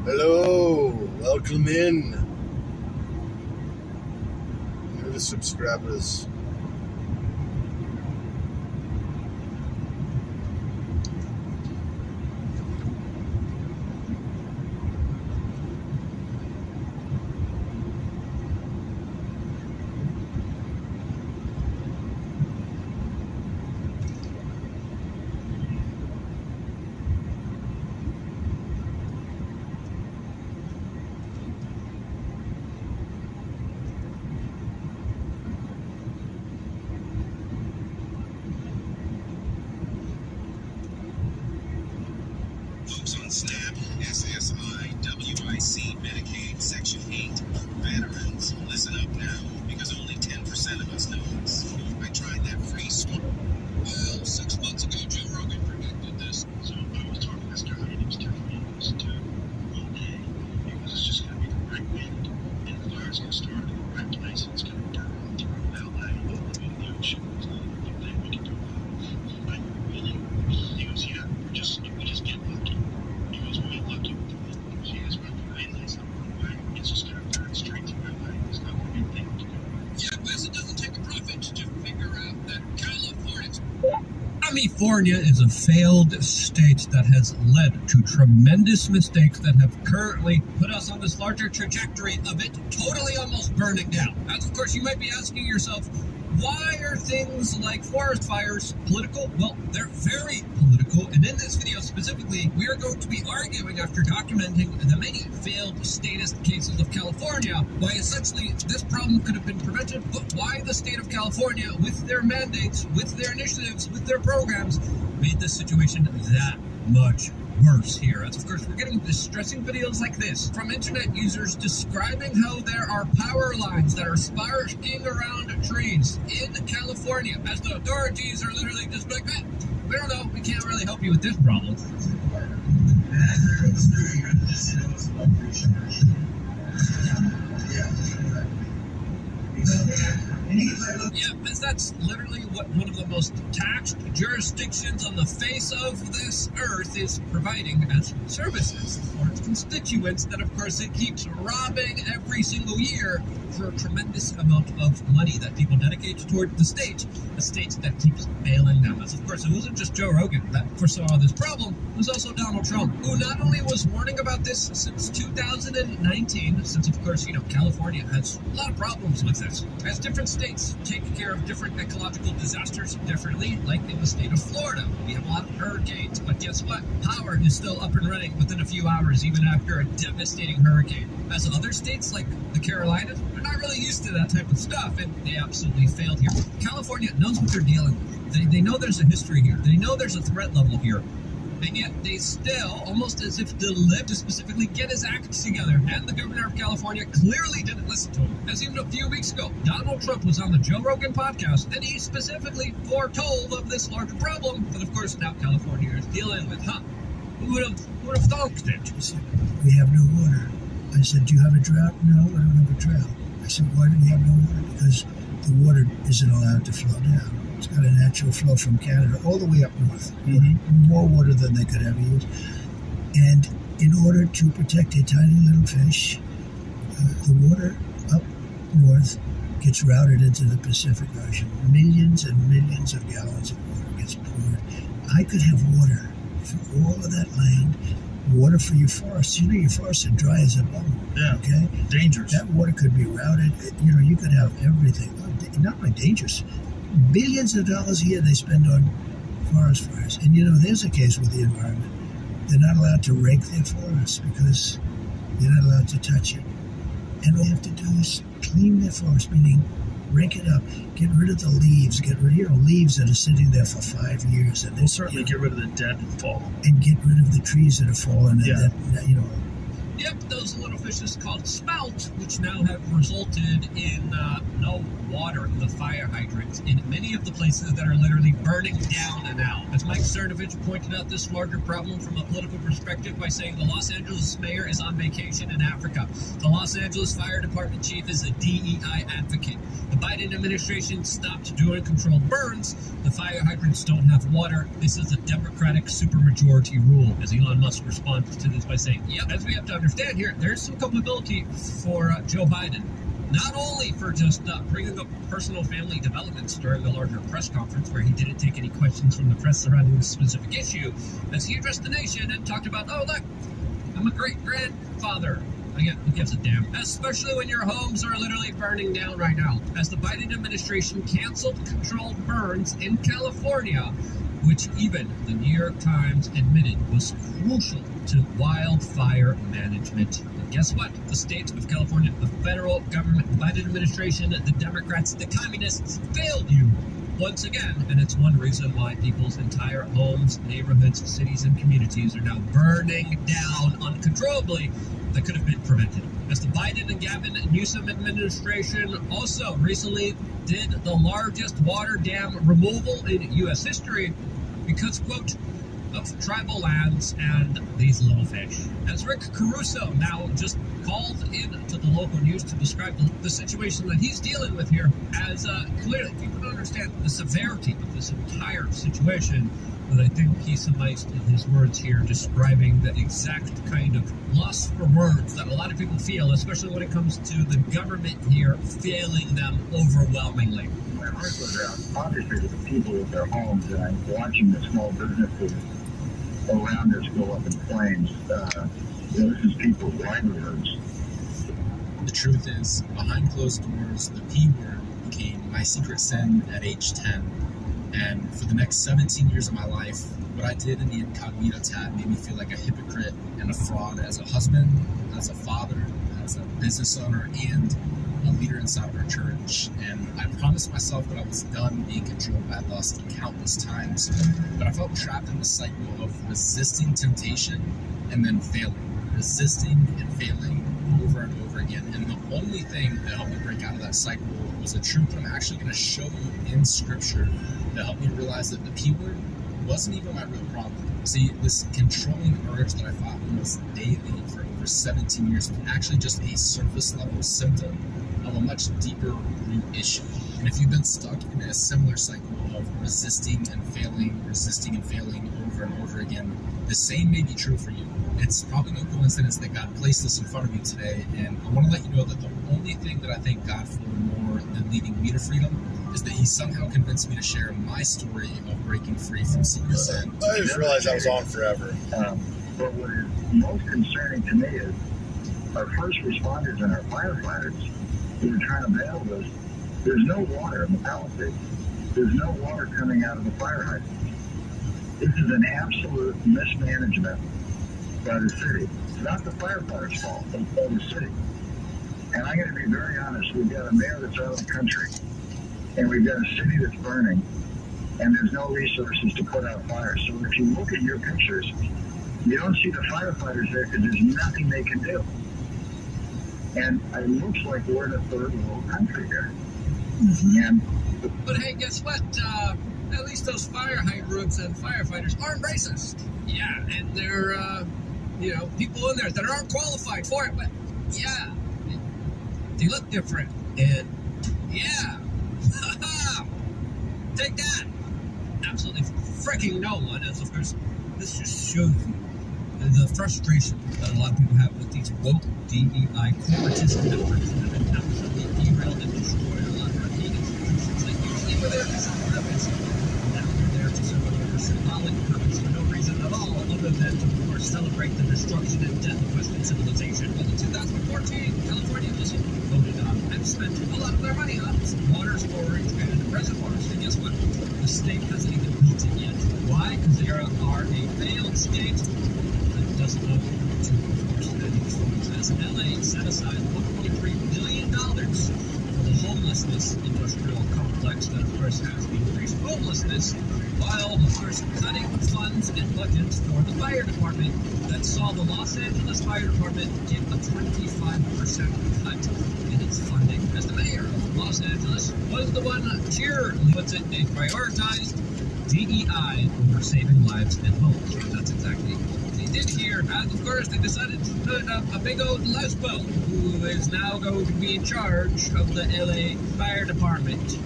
Hello, welcome in. New to subscribers. Folks on SNAP, SSI, WIC, Medicaid, Section 8, veterans, listen up now, because only 10% of us know this. I tried that free swap. Well, 6 months ago, Joe Rogan predicted this. So I was talking to this guy, and he was telling me this too all day, because it's just going to be the right wind, and the fire's going to start in the right place, and it's going to burn through LA, all the way to the ocean. There's not anything that we can do about it. Like, really? He goes, yeah, we just get lucky. He goes, we get lucky with the wind. She is right the mainland's not one way. It's just going to burn straight through LA. There's not going to be anything to do. Yeah, but it doesn't take a prophet to figure out that California's... California is a failed state that has led to tremendous mistakes that have currently put us on this larger trajectory of it totally almost burning down. As of course you might be asking yourself, why are things like forest fires political? Well, they're very political, and in this video specifically, we are going to be arguing after documenting the many failed statist cases of California, why essentially this problem could have been prevented, but why the state of California, with their mandates, with their initiatives, with their programs, made this situation that much worse here. As of course we're getting distressing videos like this from internet users describing how there are power lines that are sparking around trees in California, as the authorities are literally just like, hey, we don't know, we can't really help you with this problem. Yeah, because that's literally what one of the most taxed jurisdictions on the face of this earth is providing as services for its constituents that, of course, it keeps robbing every single year for a tremendous amount of money that people dedicate toward the state, a state that keeps failing them. As, of course, it wasn't just Joe Rogan that foresaw this problem, it was also Donald Trump, who not only was warning about this since 2019, since, of course, California has a lot of problems with this, as different states take care of different ecological disasters differently, like in the state of Florida. We have a lot of hurricanes, but guess what? Power is still up and running within a few hours, even after a devastating hurricane. As other states, like the Carolinas, they're not really used to that type of stuff, and they absolutely failed here. California knows what they're dealing with. They know there's a history here. They know there's a threat level here. And yet they still, almost as if delivered to specifically get his act together. And the governor of California clearly didn't listen to him. As even a few weeks ago, Donald Trump was on the Joe Rogan podcast, and he specifically foretold of this larger problem that, of course, now California is dealing with. Who would have thought it? He said, we have no water. I said, do you have a drought? No, I don't have a drought. I said, why do you have no water? Because the water isn't allowed to flow down. It's got a natural flow from Canada all the way up north. More water than they could ever use. And in order to protect a tiny little fish, the water up north gets routed into the Pacific Ocean. Millions and millions of gallons of water gets poured. I could have water for all of that land, water for your forests. Your forests are dry as a bone. Yeah. Okay? Dangerous. That water could be routed. You could have everything. Not only dangerous, billions of dollars a year they spend on forest fires. And there's a case with the environment. They're not allowed to rake their forests because they're not allowed to touch it. And all they have to do is clean their forest, meaning rake it up, get rid of the leaves, get rid of leaves that are sitting there for 5 years. And We'll certainly get rid of the dead in the fall. And get rid of the trees that have fallen. Yeah. Yep, those little fishes called smelt, which now have resulted in no water in the fire hydrants in many of the places that are literally burning down now. As Mike Cernovich pointed out this larger problem from a political perspective by saying the Los Angeles mayor is on vacation in Africa. The Los Angeles Fire Department chief is a DEI advocate. The Biden administration stopped doing controlled burns. The fire hydrants don't have water. This is a Democratic supermajority rule. As Elon Musk responds to this by saying, yep, as we have to understand understand here, there's some culpability for Joe Biden. Not only for just bringing up personal family developments during a larger press conference where he didn't take any questions from the press surrounding this specific issue, as he addressed the nation and talked about, oh, look, I'm a great-grandfather. Again, who gives a damn? Especially when your homes are literally burning down right now. As the Biden administration canceled controlled burns in California, which even the New York Times admitted was crucial to wildfire management. And guess what? The state of California, the federal government, the Biden administration, the Democrats, the communists failed you once again. And it's one reason why people's entire homes, neighborhoods, cities, and communities are now burning down uncontrollably that could have been prevented. As the Biden and Gavin Newsom administration also recently did the largest water dam removal in U.S. history because, quote, of tribal lands and these little fish. As Rick Caruso now just called in to the local news to describe the situation that he's dealing with here, as clearly people don't understand the severity of this entire situation. But I think he summarized in his words here, describing the exact kind of lust for words that a lot of people feel, especially when it comes to the government here failing them overwhelmingly. My heart goes out, obviously, to the people with their homes, and I'm watching the small businesses around us go up in flames. This is people's livelihoods. The truth is, behind closed doors, the P word became my secret sin at age 10. And for the next 17 years of my life, what I did in the incognito tab made me feel like a hypocrite and a fraud as a husband, as a father, as a business owner, and a leader inside of our church. And I promised myself that I was done being controlled by lust countless times, but I felt trapped in the cycle of resisting temptation and then failing, resisting and failing over and over again. And the only thing that helped me break out of that cycle was a truth that I'm actually going to show you in Scripture that helped me realize that the P word wasn't even my real problem. See, this controlling urge that I fought almost daily for over 17 years was actually just a surface level symptom of a much deeper root issue. And if you've been stuck in a similar cycle of resisting and failing over and over again, the same may be true for you. It's probably no coincidence that God placed this in front of you today, and I want to let you know that the only thing that I thank God for more than leading me to freedom is that He somehow convinced me to share my story of breaking free from secret sin. I just realized I was on forever. But what is most concerning to me is our first responders and our firefighters who are trying to battle this. There's no water in the Palisades. There's no water coming out of the fire hydrants. This is an absolute mismanagement by the city. It's not the firefighters' fault, it's by the city. And I'm going to be very honest, we've got a mayor that's out of the country, and we've got a city that's burning, and there's no resources to put out fires. So if you look at your pictures, you don't see the firefighters there because there's nothing they can do. And it looks like we're in a third world country here. Mm-hmm. But hey, guess what? At least those fire hydrants and firefighters aren't racist. Yeah, and they're, people in there that aren't qualified for it, but yeah, they look different. And yeah, take that. Absolutely freaking no one. As of course, this just shows you the frustration that a lot of people have with these woke DEI corporatist efforts that have absolutely derailed and destroyed a lot of our key institutions that usually were there for some purpose. Now they're there to serve another symbolic purpose for no reason at all, other than to, of course, celebrate the destruction and death of Western civilization. But in 2014, California was voted on and spent a lot of their money on water storage and reservoirs. And guess what? The state hasn't even built it yet. Why? Because they are a failed state that doesn't know to enforce any funds. As LA set aside $1.3 billion for the homelessness industrial complex that, of course, has increased homelessness, while, of course, cutting funds and budgets for the fire department that saw the Los Angeles Fire Department get a 25% cut in its funding. As the mayor of Los Angeles was the one cheerily puts it, they prioritized DEI over saving lives and homes. And that's exactly what they did here. And of course, they decided to put up a big old lesbo who is now going to be in charge of the LA Fire Department.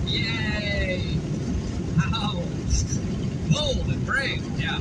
Yay! How bold and brave, yeah.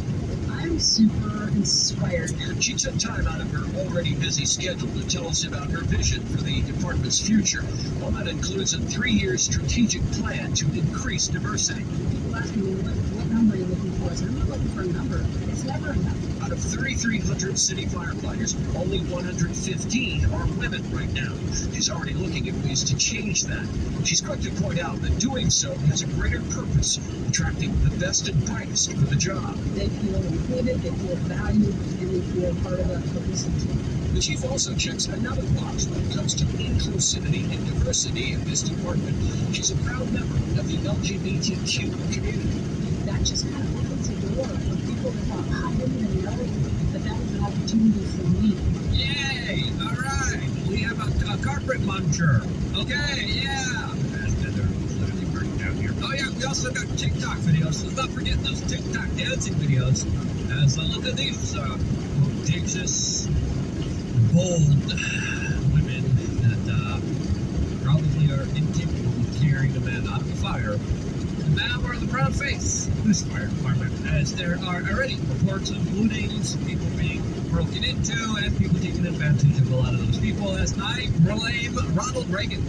I'm I'm super inspired. She took time out of her already busy schedule to tell us about her vision for the department's future, one that includes a 3-year strategic plan to increase diversity. People ask me, what number are you looking for? I said, I'm not looking for a number. It's never enough. Out of 3,300 city firefighters, only 115 are women right now. She's already looking at ways to change that. She's quick to point out that doing so has a greater purpose, attracting the best and brightest for the job. They feel included, they feel valued, and they feel part of a cohesive team. The chief also checks another box when it comes to inclusivity and diversity in this department. She's a proud member of the LGBTQ community. That just kind of opens the door for people that thought, I didn't even know that was an opportunity for me. Yay! All right, we have a carpet muncher. Okay, yeah. They're literally burning down here. Oh yeah, we also got TikTok videos. Let's not forget those TikTok dancing videos. As look at these audacious, bold women that probably are incapable of carrying a man out of the fire. And now we're the proud face of this fire department, as there are already reports of lootings, people being broken into, and people taking advantage of a lot of those people, as I blame Ronald Reagan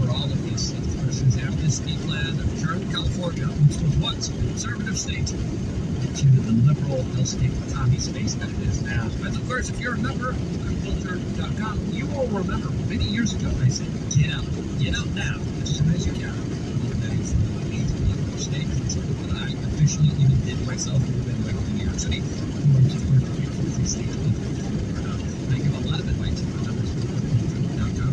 for all of this. Of course, his amnesty plan of Southern California, which was once a conservative state, to the liberal hellscape commie space that it is now. And of course, if you're a member of culture.com, you will remember many years ago I said, get out now, as soon as you can. States, but I officially even did myself move in like New York City. Which of course are beautiful free states. I give a lot of advice to my members of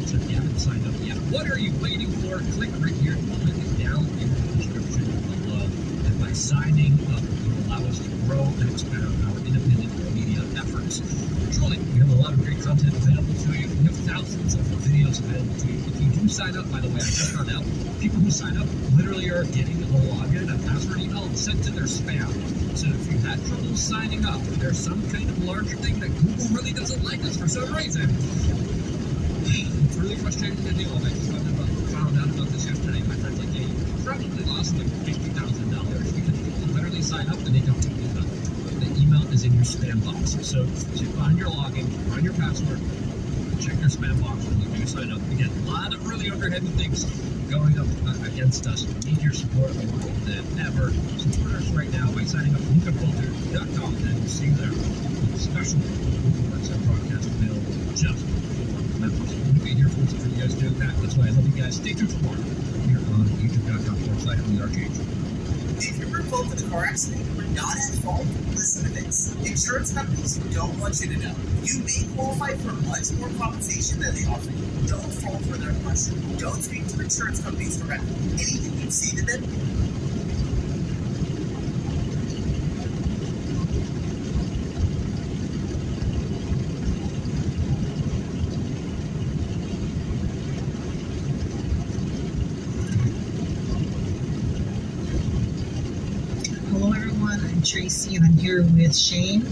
so if you haven't signed up yet, what are you waiting for? Click right here, click it down in the description below. And by signing up, it will allow us to grow and expand our independent media efforts. Truly, we have a lot of great content available to you. We have thousands of videos available to you. If you do sign up, by the way, I just found out, people who sign up literally are getting a login and password email sent to their spam. So if you had trouble signing up, there's some kind of larger thing that Google really doesn't like us for some reason. It's really frustrating to deal with. I just found out about this yesterday. My friend's like, hey, you probably lost like $50,000 because people literally sign up and they don't do nothing. The email is in your spam box. So find your login, find your password, check your spam box when you do sign up. Again, a lot of really overheaded things going up against us. We need your support more than ever. Support us right now by signing up at lucafilter.com, and we'll see you there. Special reports and broadcasts available just for members. We'll be here for you guys doing that. That's why I love you guys. Stay tuned for more here on youtube.com/WeAreChange. If you were involved in a car accident, you were not at fault. Listen to this. Insurance companies don't want you to know. You may qualify for much more compensation than they offer you. Don't fall for their pressure. Don't speak to insurance companies directly. Anything you say to them, Hello everyone, I'm Tracy and I'm here with Shane.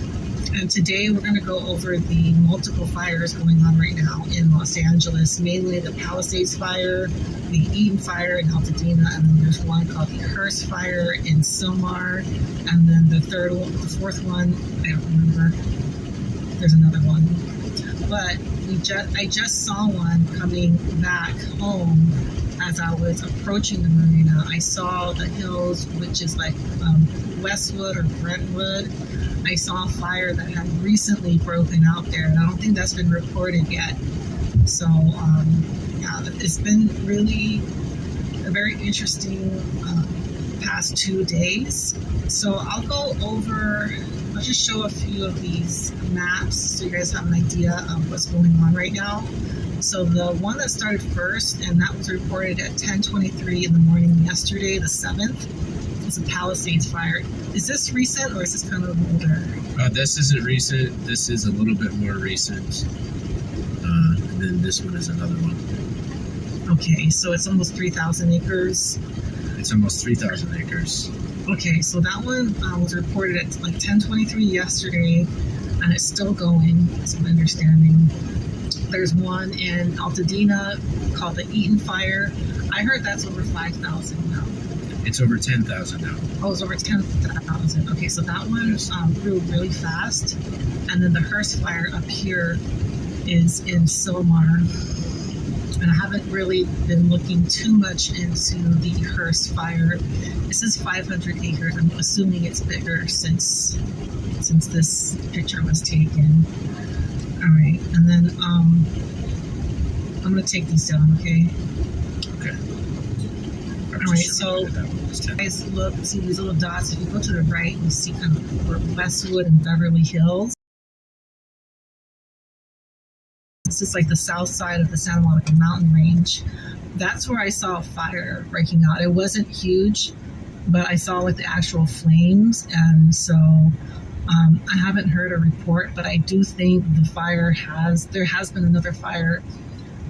And today we're going to go over the multiple fires going on right now in Los Angeles, mainly the Palisades fire, the Eden fire in Altadena, and then there's one called the Hearst fire in Sylmar, and then the fourth one, I don't remember. There's another one. But I just saw one coming back home as I was approaching the marina. I saw the hills, which is like Westwood or Brentwood. I saw a fire that had recently broken out there, and I don't think that's been reported yet. So, yeah, it's been really a very interesting past 2 days. So I'll just show a few of these maps so you guys have an idea of what's going on right now. So the one that started first, and that was reported at 10:23 in the morning yesterday, the 7th, is a Palisades fire. Is this recent or is this kind of older? This isn't recent. This is a little bit more recent. And then this one is another one. Okay, so it's almost 3,000 acres. It's almost 3,000 acres. Okay, so that one was reported at like 10:23 yesterday, and it's still going, that's my understanding. There's one in Altadena called the Eaton Fire. I heard that's over 5,000 now. It's over 10,000 now. Oh, it's over 10,000. Okay, so that one grew really fast. And then the Hearst Fire up here is in Sylmar. And I haven't really been looking too much into the Hearst Fire. This is 500 acres. I'm assuming it's bigger since this picture was taken. All right, and then I'm gonna take these down, okay? Okay. All right, so guys, look, see these little dots. If you go to the right, you see kind of Westwood and Beverly Hills. This is like the south side of the Santa Monica mountain range. That's where I saw a fire breaking out. It wasn't huge, but I saw like the actual flames, and so I haven't heard a report, but I do think there has been another fire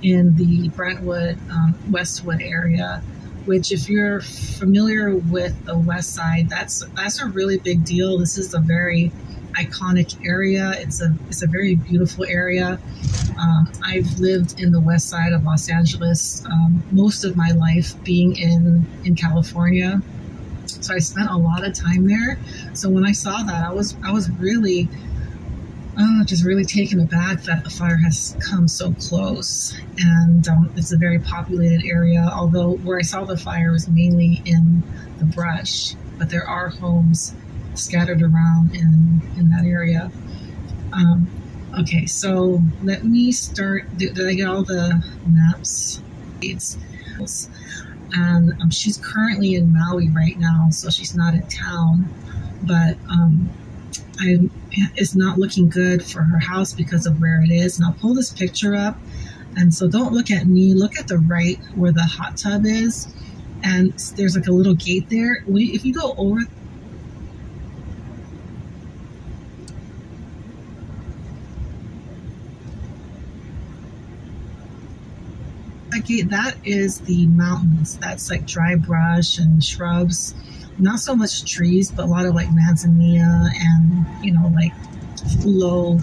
in the Brentwood, Westwood area, which if you're familiar with the West Side, that's a really big deal. This is a very iconic area. It's a very beautiful area. I've lived in the West Side of Los Angeles most of my life, being in California. So I spent a lot of time there. So when I saw that, I was really just really taken aback that the fire has come so close. And it's a very populated area, although where I saw the fire was mainly in the brush, but there are homes scattered around in that area. Okay, so let me start. Did I get all the maps? And she's currently in Maui right now, so she's not in town. But it's not looking good for her house because of where it is. And I'll pull this picture up. And so don't look at me. Look at the right where the hot tub is. And there's like a little gate there. If you go over that gate, that is the mountains. That's like dry brush and shrubs. Not so much trees, but a lot of like manzanilla and, like low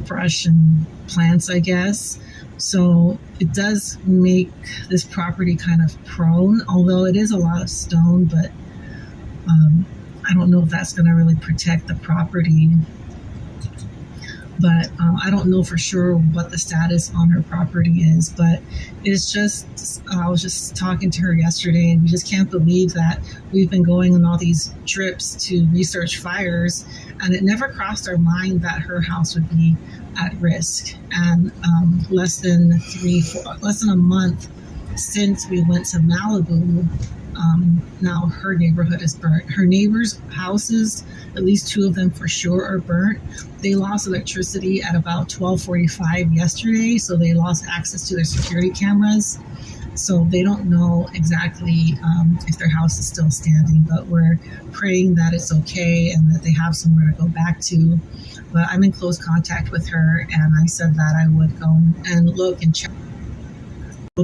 brush and plants, I guess. So it does make this property kind of prone, although it is a lot of stone, but I don't know if that's going to really protect the property. But I don't know for sure what the status on her property is. But it's just, I was just talking to her yesterday, and we just can't believe that we've been going on all these trips to research fires, and it never crossed our mind that her house would be at risk. And less than a month since we went to Malibu, now her neighborhood is burnt. Her neighbors' houses, at least two of them for sure, are burnt. They lost electricity at about 12:45 yesterday, so they lost access to their security cameras. So they don't know exactly if their house is still standing, but we're praying that it's okay and that they have somewhere to go back to. But I'm in close contact with her, and I said that I would go and look and check.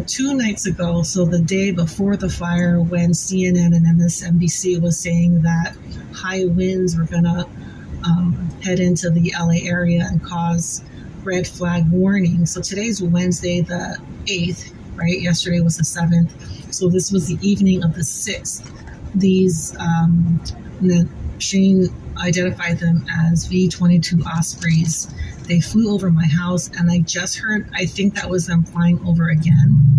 2 nights ago, so the day before the fire, when CNN and MSNBC was saying that high winds were going to head into the LA area and cause red flag warning. So today's Wednesday, the 8th, right? Yesterday was the 7th. So this was the evening of the 6th. These, Shane identified them as V-22 Ospreys. They flew over my house, and I just heard, I think that was them flying over again.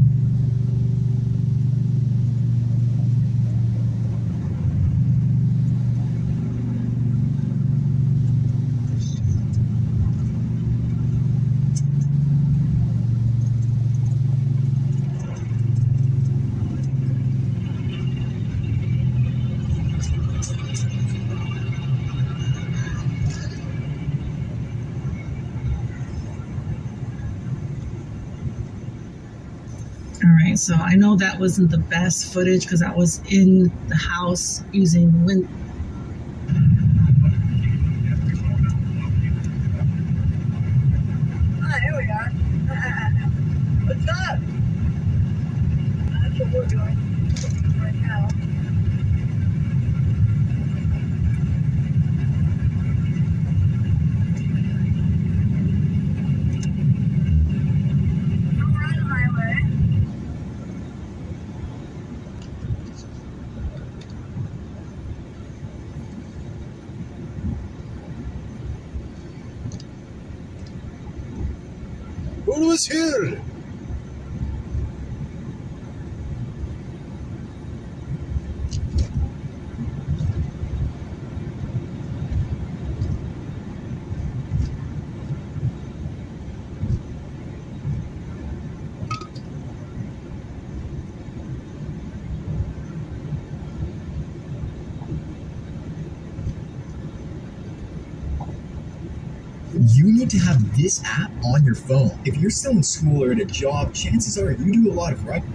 All right, so I know that wasn't the best footage because I was in the house using wind. Ah, here we are. What's up? That's what we're doing right now. Always here. You need to have this app on your phone. If you're still in school or at a job, chances are you do a lot of writing.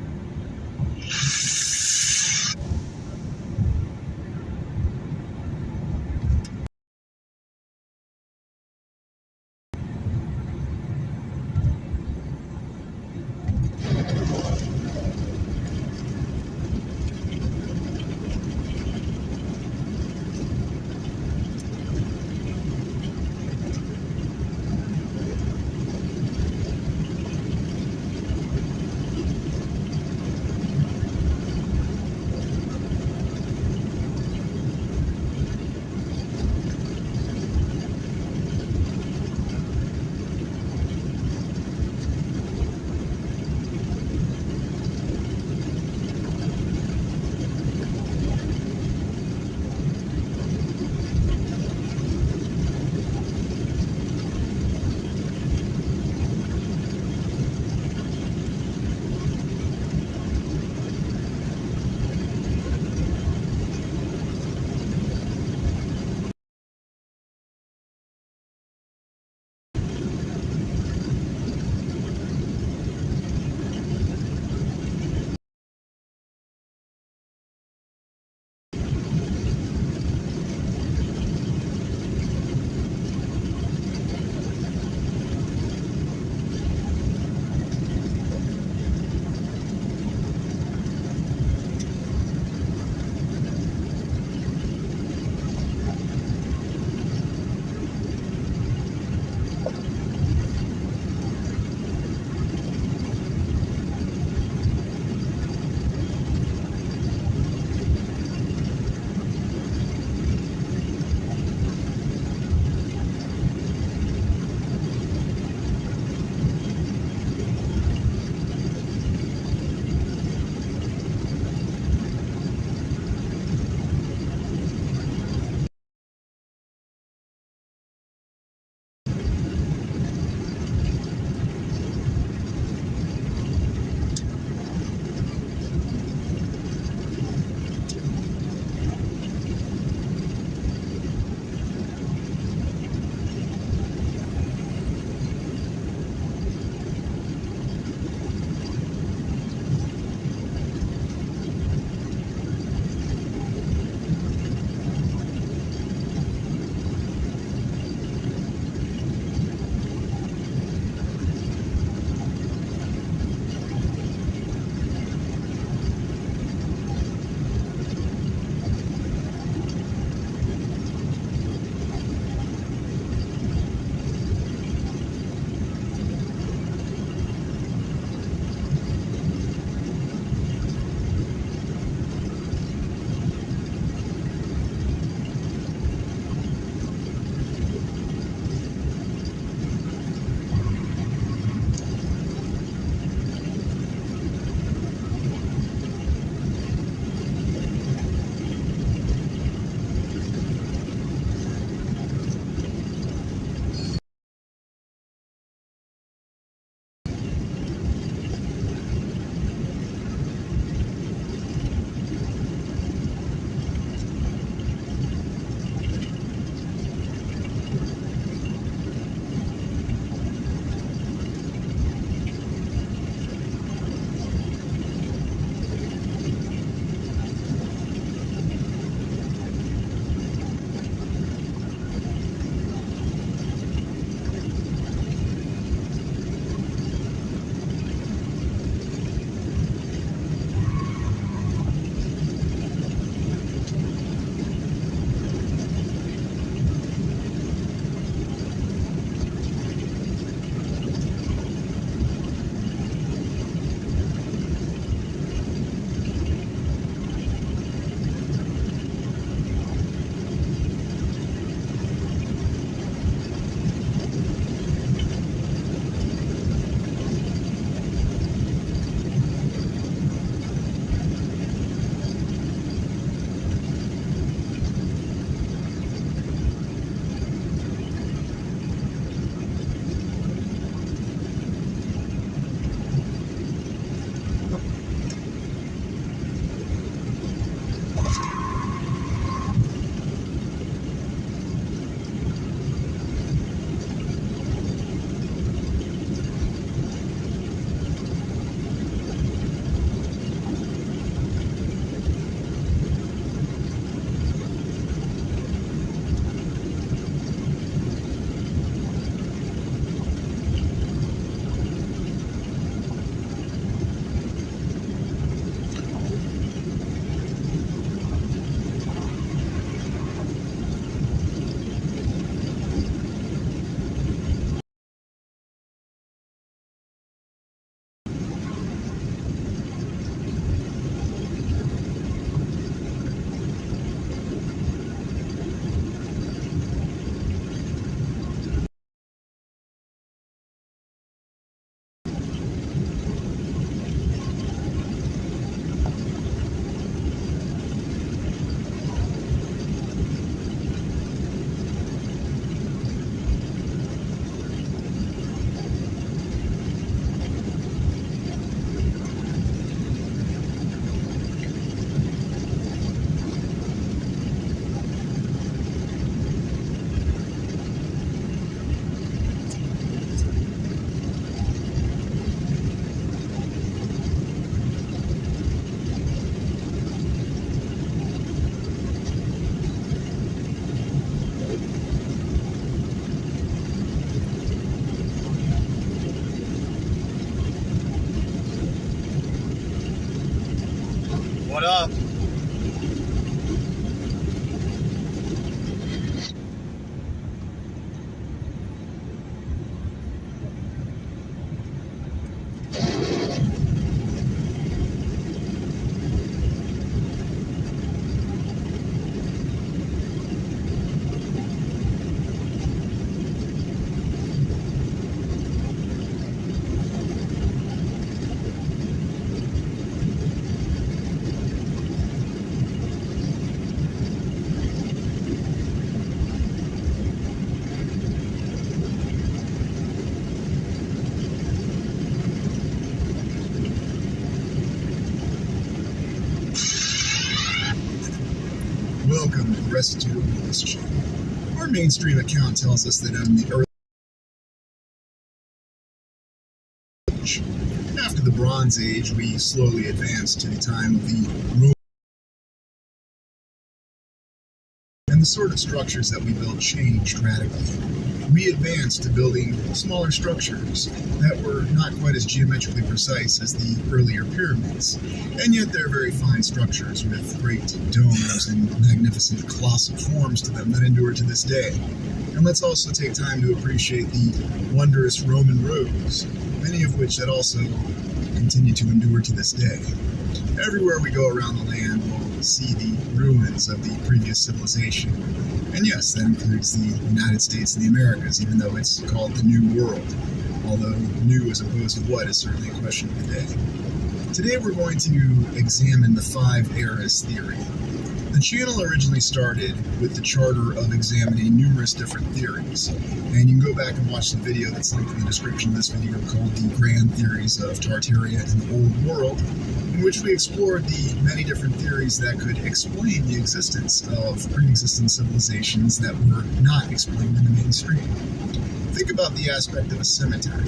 Coming up. Welcome to the Restitute of this channel. Our mainstream account tells us that in the early age, after the Bronze Age, we slowly advanced to the time of the Roman, and the sort of structures that we built changed radically. We advanced to building smaller structures that were not quite as geometrically precise as the earlier pyramids, and yet they're very fine structures with great domes and magnificent colossal forms to them that endure to this day. And let's also take time to appreciate the wondrous Roman roads, many of which that also continue to endure to this day. Everywhere we go around the land, we'll see the ruins of the previous civilization. And yes, that includes the United States and the Americas, even though it's called the New World. Although new as opposed to what is certainly a question of the day. Today we're going to examine the 5 eras theory. The channel originally started with the charter of examining numerous different theories, and you can go back and watch the video that's linked in the description of this video called The Grand Theories of Tartaria and the Old World, in which we explored the many different theories that could explain the existence of pre-existing civilizations that were not explained in the mainstream. Think about the aspect of a cemetery.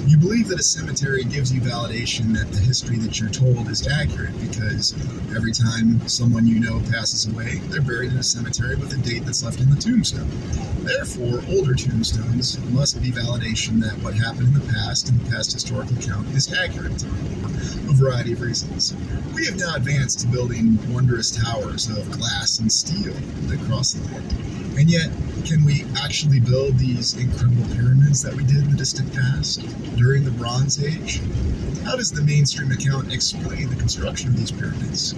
You believe that a cemetery gives you validation that the history that you're told is accurate because every time someone you know passes away, they're buried in a cemetery with a date that's left in the tombstone. Therefore, older tombstones must be validation that what happened in the past and the past historical account is accurate for a variety of reasons. We have now advanced to building wondrous towers of glass and steel that cross the land. And yet, can we actually build these incredible pyramids that we did in the distant past during the Bronze Age? How does the mainstream account explain the construction of these pyramids?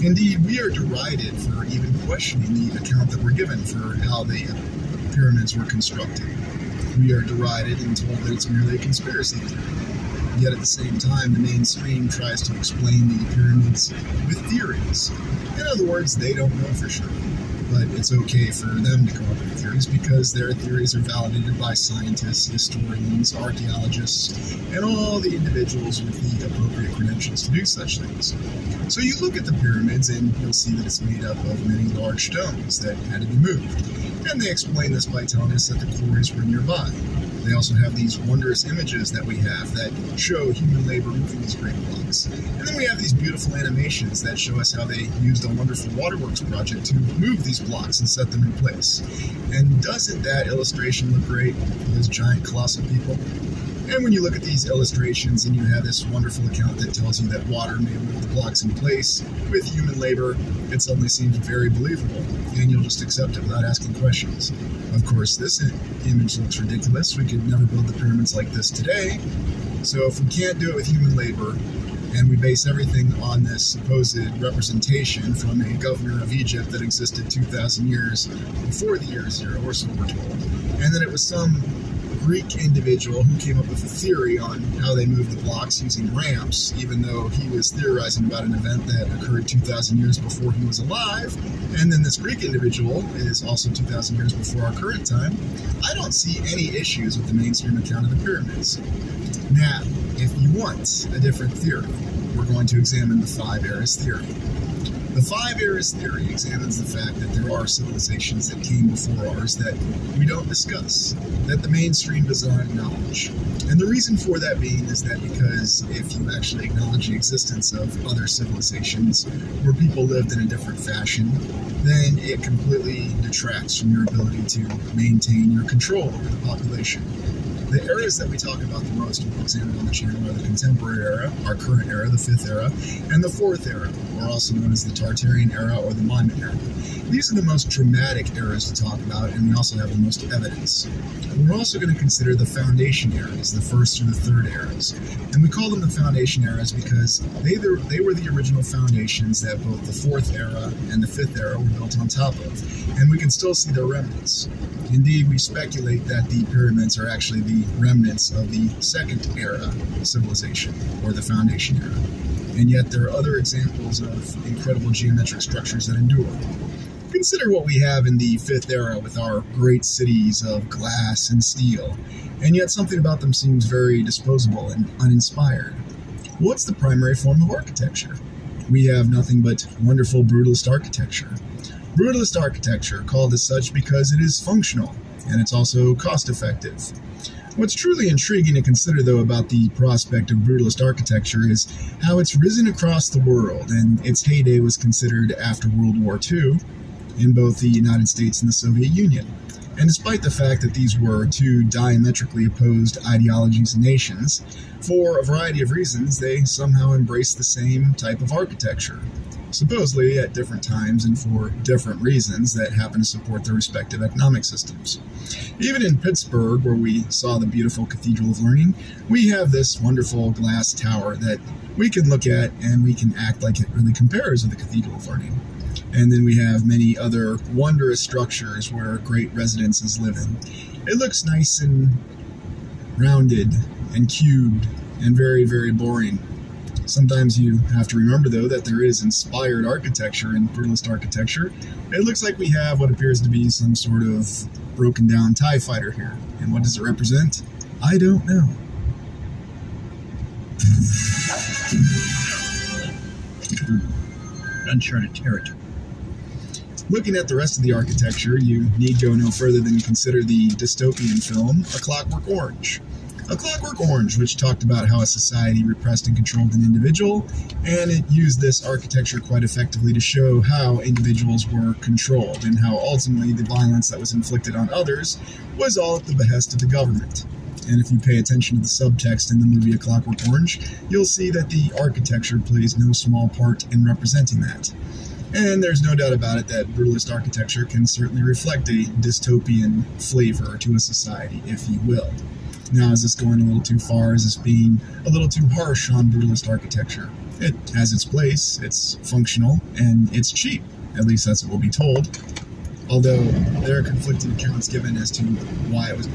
Indeed, we are derided for even questioning the account that we're given for how the pyramids were constructed. We are derided and told that it's merely a conspiracy theory. Yet at the same time, the mainstream tries to explain the pyramids with theories. In other words, they don't know for sure. But it's okay for them to come up with theories because their theories are validated by scientists, historians, archaeologists, and all the individuals with the appropriate credentials to do such things. So you look at the pyramids and you'll see that it's made up of many large stones that had to be moved. And they explain this by telling us that the quarries were nearby. They also have these wondrous images that we have that show human labor moving these great blocks. And then we have these beautiful animations that show us how they used a wonderful waterworks project to move these blocks and set them in place. And doesn't that illustration look great for those giant colossal people? And when you look at these illustrations and you have this wonderful account that tells you that water may move the blocks in place with human labor, it suddenly seems very believable, and you'll just accept it without asking questions. Of course, this image looks ridiculous. We could never build the pyramids like this today. So if we can't do it with human labor, and we base everything on this supposed representation from a governor of Egypt that existed 2,000 years before the year zero, or so we're told, and then it was some Greek individual who came up with a theory on how they moved the blocks using ramps, even though he was theorizing about an event that occurred 2,000 years before he was alive. And then this Greek individual is also 2,000 years before our current time. I don't see any issues with the mainstream account of the pyramids. Now, if you want a different theory, we're going to examine the 5 eras theory. The 5 eras theory examines the fact that there are civilizations that came before ours that we don't discuss, that the mainstream does not acknowledge. And the reason for that being is that because if you actually acknowledge the existence of other civilizations where people lived in a different fashion, then it completely detracts from your ability to maintain your control over the population. The eras that we talk about the most and examine on the channel are the contemporary era, our current era, the 5th era, and the 4th era, or also known as the Tartarian era or the Monument era. These are the most dramatic eras to talk about, and we also have the most evidence. We're also going to consider the foundation eras, the 1st through the 3rd eras. And we call them the foundation eras because they were the original foundations that both the 4th era and the 5th era were built on top of. And we can still see their remnants. Indeed, we speculate that the pyramids are actually the remnants of the 2nd era civilization, or the foundation era. And yet there are other examples of incredible geometric structures that endure. Consider what we have in the 5th era with our great cities of glass and steel, and yet something about them seems very disposable and uninspired. What's the primary form of architecture? We have nothing but wonderful brutalist architecture. Brutalist architecture, called as such because it is functional, and it's also cost-effective. What's truly intriguing to consider, though, about the prospect of brutalist architecture is how it's risen across the world, and its heyday was considered after World War II, in both the United States and the Soviet Union. And despite the fact that these were two diametrically opposed ideologies and nations, for a variety of reasons, they somehow embraced the same type of architecture, supposedly at different times and for different reasons that happen to support their respective economic systems. Even in Pittsburgh, where we saw the beautiful Cathedral of Learning, we have this wonderful glass tower that we can look at and we can act like it really compares with the Cathedral of Learning. And then we have many other wondrous structures where great residences live in. It looks nice and rounded and cubed and very, very boring. Sometimes you have to remember, though, that there is inspired architecture in brutalist architecture. It looks like we have what appears to be some sort of broken down TIE fighter here. And what does it represent? I don't know. Uncharted territory. Looking at the rest of the architecture, you need go no further than consider the dystopian film A Clockwork Orange. A Clockwork Orange, which talked about how a society repressed and controlled an individual, and it used this architecture quite effectively to show how individuals were controlled and how ultimately the violence that was inflicted on others was all at the behest of the government. And if you pay attention to the subtext in the movie A Clockwork Orange, you'll see that the architecture plays no small part in representing that. And there's no doubt about it that brutalist architecture can certainly reflect a dystopian flavor to a society, if you will. Now, is this going a little too far? Is this being a little too harsh on brutalist architecture? It has its place, it's functional, and it's cheap. At least that's what we'll be told. Although there are conflicting accounts given as to why it was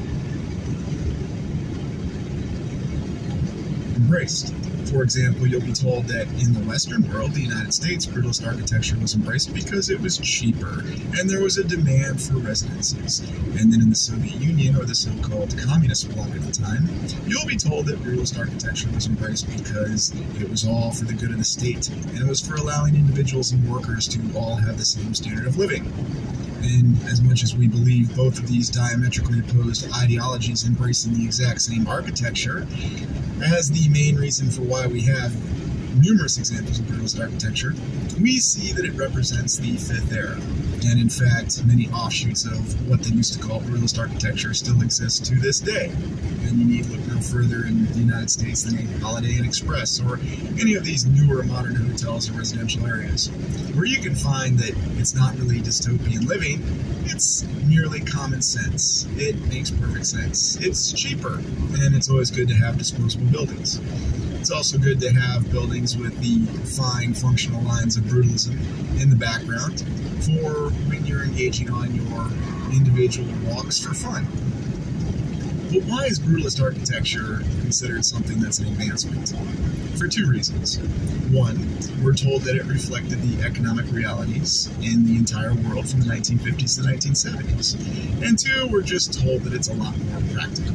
embraced. For example, you'll be told that in the Western world, the United States, brutalist architecture was embraced because it was cheaper, and there was a demand for residences. And then in the Soviet Union, or the so-called communist bloc at the time, you'll be told that brutalist architecture was embraced because it was all for the good of the state, and it was for allowing individuals and workers to all have the same standard of living. And as much as we believe both of these diametrically opposed ideologies embracing the exact same architecture as the main reason for why we have numerous examples of brutalist architecture, we see that it represents the 5th era. And in fact, many offshoots of what they used to call brutalist architecture still exist to this day. And you need look no further in the United States than a Holiday Inn Express or any of these newer modern hotels or residential areas, where you can find that it's not really dystopian living, it's merely common sense. It makes perfect sense. It's cheaper, and it's always good to have disposable buildings. It's also good to have buildings with the fine functional lines of brutalism in the background for when you're engaging on your individual walks for fun. But why is brutalist architecture considered something that's an advancement? For two reasons. One, we're told that it reflected the economic realities in the entire world from the 1950s to the 1970s. And two, we're just told that it's a lot more practical.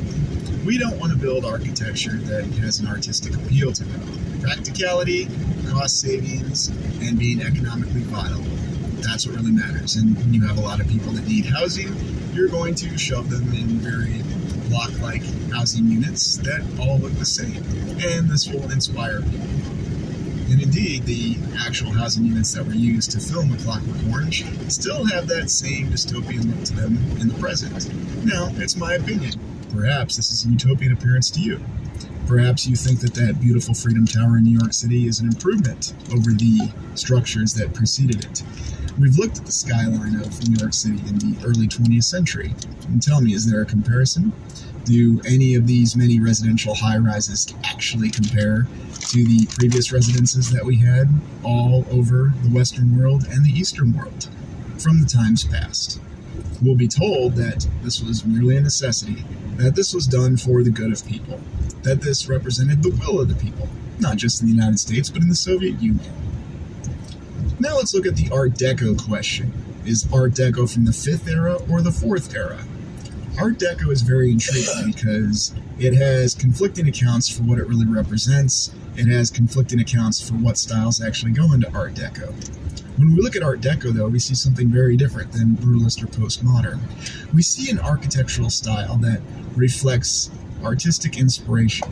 We don't want to build architecture that has an artistic appeal to it. Practicality, cost savings, and being economically viable. That's what really matters. And when you have a lot of people that need housing, you're going to shove them in very block-like housing units that all look the same. And this will inspire people. And indeed, the actual housing units that were used to film A Clockwork Orange still have that same dystopian look to them in the present. Now, it's my opinion. perhaps this is a utopian appearance to you. Perhaps you think that that beautiful Freedom Tower in New York City is an improvement over the structures that preceded it. We've looked at the skyline of New York City in the early 20th century. And tell me, is there a comparison? Do any of these many residential high-rises actually compare to the previous residences that we had all over the Western world and the Eastern world from the times past? We'll be told that this was merely a necessity, that this was done for the good of people, that this represented the will of the people, not just in the United States, but in the Soviet Union. Now let's look at the Art Deco question. Is Art Deco from the 5th era or the 4th era? Art Deco is very intriguing because it has conflicting accounts for what it really represents. It has conflicting accounts for what styles actually go into Art Deco. When we look at Art Deco, though, we see something very different than Brutalist or Postmodern. We see an architectural style that reflects artistic inspiration,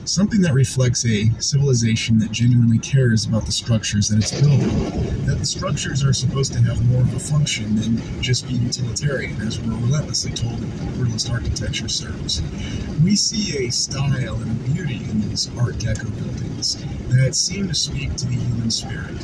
something that reflects a civilization that genuinely cares about the structures that it's building, that the structures are supposed to have more of a function than just be utilitarian, as we're relentlessly told that brutalist architecture serves. We see a style and a beauty in these Art Deco buildings that seem to speak to the human spirit.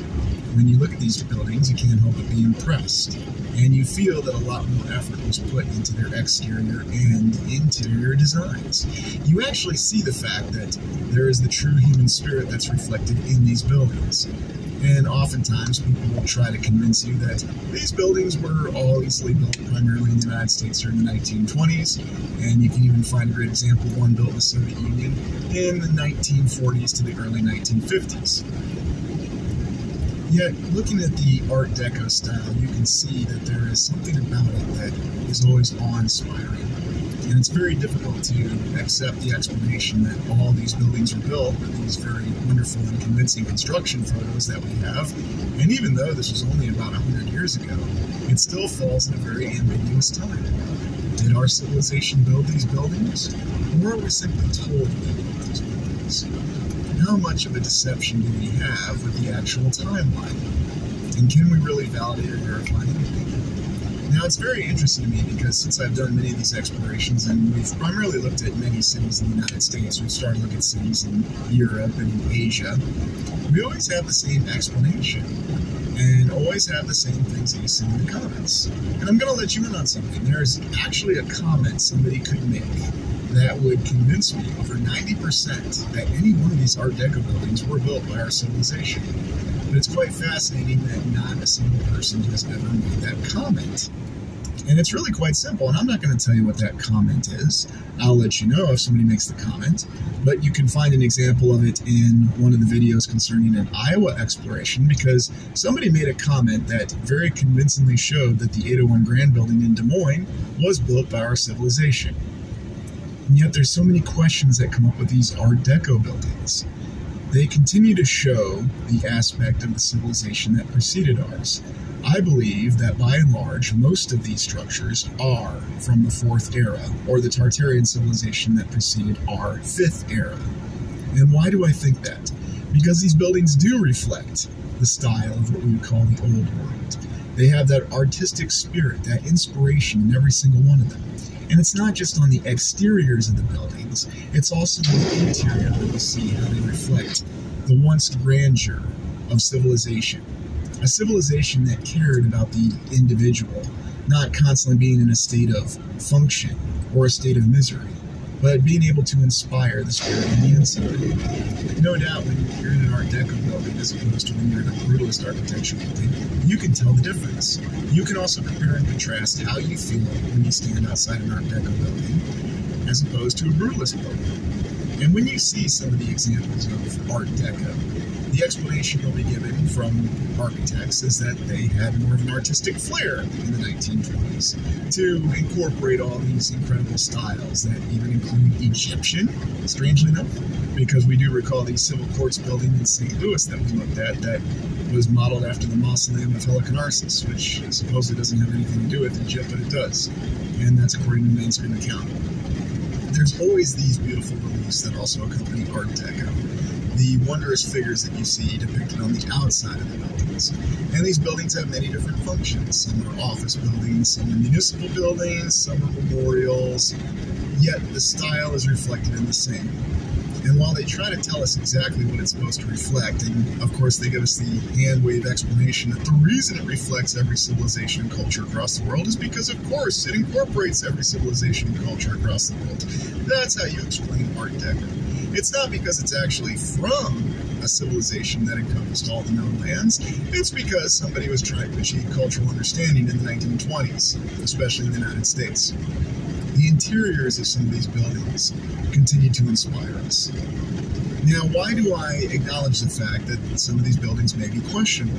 When you look at these buildings, you can't help but be impressed, and you feel that a lot more effort was put into their exterior and interior designs. You actually see the fact that there is the true human spirit that's reflected in these buildings. And oftentimes people will try to convince you that these buildings were all easily built primarily in the United States during the 1920s, and you can even find a great example of one built in the Soviet Union in the 1940s to the early 1950s. Yet, looking at the Art Deco style, you can see that there is something about it that is always awe-inspiring. And it's very difficult to accept the explanation that all these buildings were built with these very wonderful and convincing construction photos that we have. And even though this was only about 100 years ago, it still falls in a very ambiguous time. Did our civilization build these buildings? Or were we simply told to build these buildings? How much of a deception do we have with the actual timeline? And can we really validate or verify anything? Now, it's very interesting to me because since I've done many of these explorations, and we've primarily looked at many cities in the United States, we've started looking at cities in Europe and in Asia, we always have the same explanation and always have the same things that you see in the comments. And I'm going to let you in on something. There's actually a comment somebody could make that would convince me over 90% that any one of these Art Deco buildings were built by our civilization. But it's quite fascinating that not a single person has ever made that comment. And it's really quite simple, and I'm not going to tell you what that comment is. I'll let you know if somebody makes the comment, but you can find an example of it in one of the videos concerning an Iowa exploration, because somebody made a comment that very convincingly showed that the 801 Grand Building in Des Moines was built by our civilization. And yet there's so many questions that come up with these Art Deco buildings. They continue to show the aspect of the civilization that preceded ours. I believe that by and large, most of these structures are from the 4th era, or the Tartarian civilization that preceded our 5th era. And why do I think that? Because these buildings do reflect the style of what we would call the old world. They have that artistic spirit, that inspiration in every single one of them. And it's not just on the exteriors of the buildings, it's also in the interior that we see how they reflect the once grandeur of civilization. A civilization that cared about the individual, not constantly being in a state of function or a state of misery, but being able to inspire the spirit on the inside. No doubt when you're in an Art Deco building as opposed to when you're in a brutalist architecture building, you can tell the difference. You can also compare and contrast how you feel when you stand outside an Art Deco building as opposed to a brutalist building. And when you see some of the examples of Art Deco, the explanation you'll be given from architects is that they had more of an artistic flair in the 1920s to incorporate all these incredible styles that even include Egyptian, strangely enough, because we do recall the civil courts building in St. Louis that we looked at that was modeled after the mausoleum of Helicanarsis, which supposedly doesn't have anything to do with Egypt, but it does. And that's according to the mainstream account. There's always these beautiful reliefs that also accompany Art Deco. the wondrous figures that you see depicted on the outside of the buildings. And these buildings have many different functions. Some are office buildings, some are municipal buildings, some are memorials, yet the style is reflected in the same. And while they try to tell us exactly what it's supposed to reflect, and of course they give us the hand-wave explanation that the reason it reflects every civilization and culture across the world is because, of course, it incorporates every civilization and culture across the world. That's how you explain Art Deco. It's not because it's actually from a civilization that encompassed all the known lands. It's because somebody was trying to achieve cultural understanding in the 1920s, especially in the United States. The interiors of some of these buildings continue to inspire us. Now, why do I acknowledge the fact that some of these buildings may be questionable?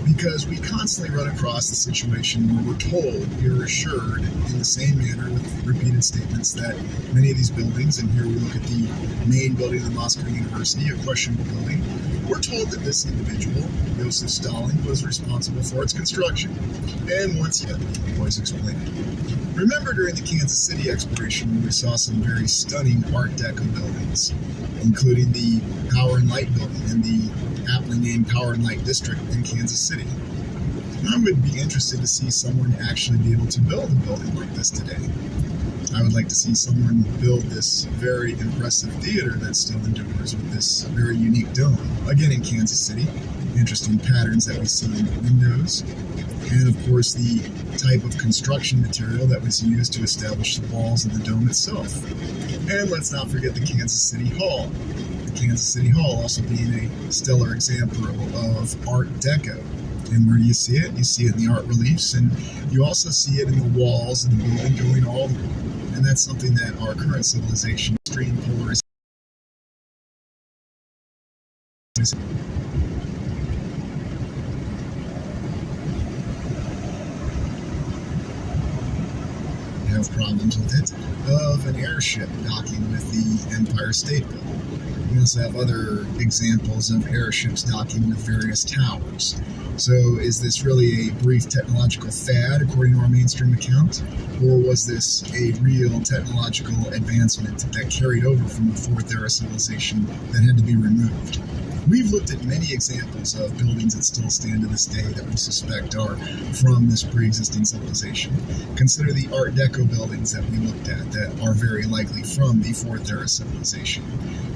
Because we constantly run across the situation where we're told, we're assured in the same manner with repeated statements that many of these buildings, and here we look at the main building of the Moscow University, a questionable building, we're told that this individual, Joseph Stalin, was responsible for its construction. And once again, always explain it. Remember during the Kansas City exploration, we saw some very stunning Art Deco buildings, including the Power and Light building in the aptly named Power and Light District in Kansas City. I would be interested to see someone actually be able to build a building like this today. I would like to see someone build this very impressive theater that still endures with this very unique dome. Again, in Kansas City, interesting patterns that we see in the windows, and of course the type of construction material that was used to establish the walls of the dome itself. And let's not forget the Kansas City Hall. The Kansas City Hall also being a stellar example of Art Deco. And where do you see it? You see it in the art reliefs, and you also see it in the walls of the building going all the way. And that's something that our current civilization, extreme polarization, have problems with it, of an airship docking with the Empire State Building. We also have other examples of airships docking with various towers. So is this really a brief technological fad, according to our mainstream account? Or was this a real technological advancement that carried over from the Fourth Era civilization that had to be removed? We've looked at many examples of buildings that still stand to this day that we suspect are from this pre-existing civilization. Consider the Art Deco buildings that we looked at that are very likely from the Fourth Era civilization.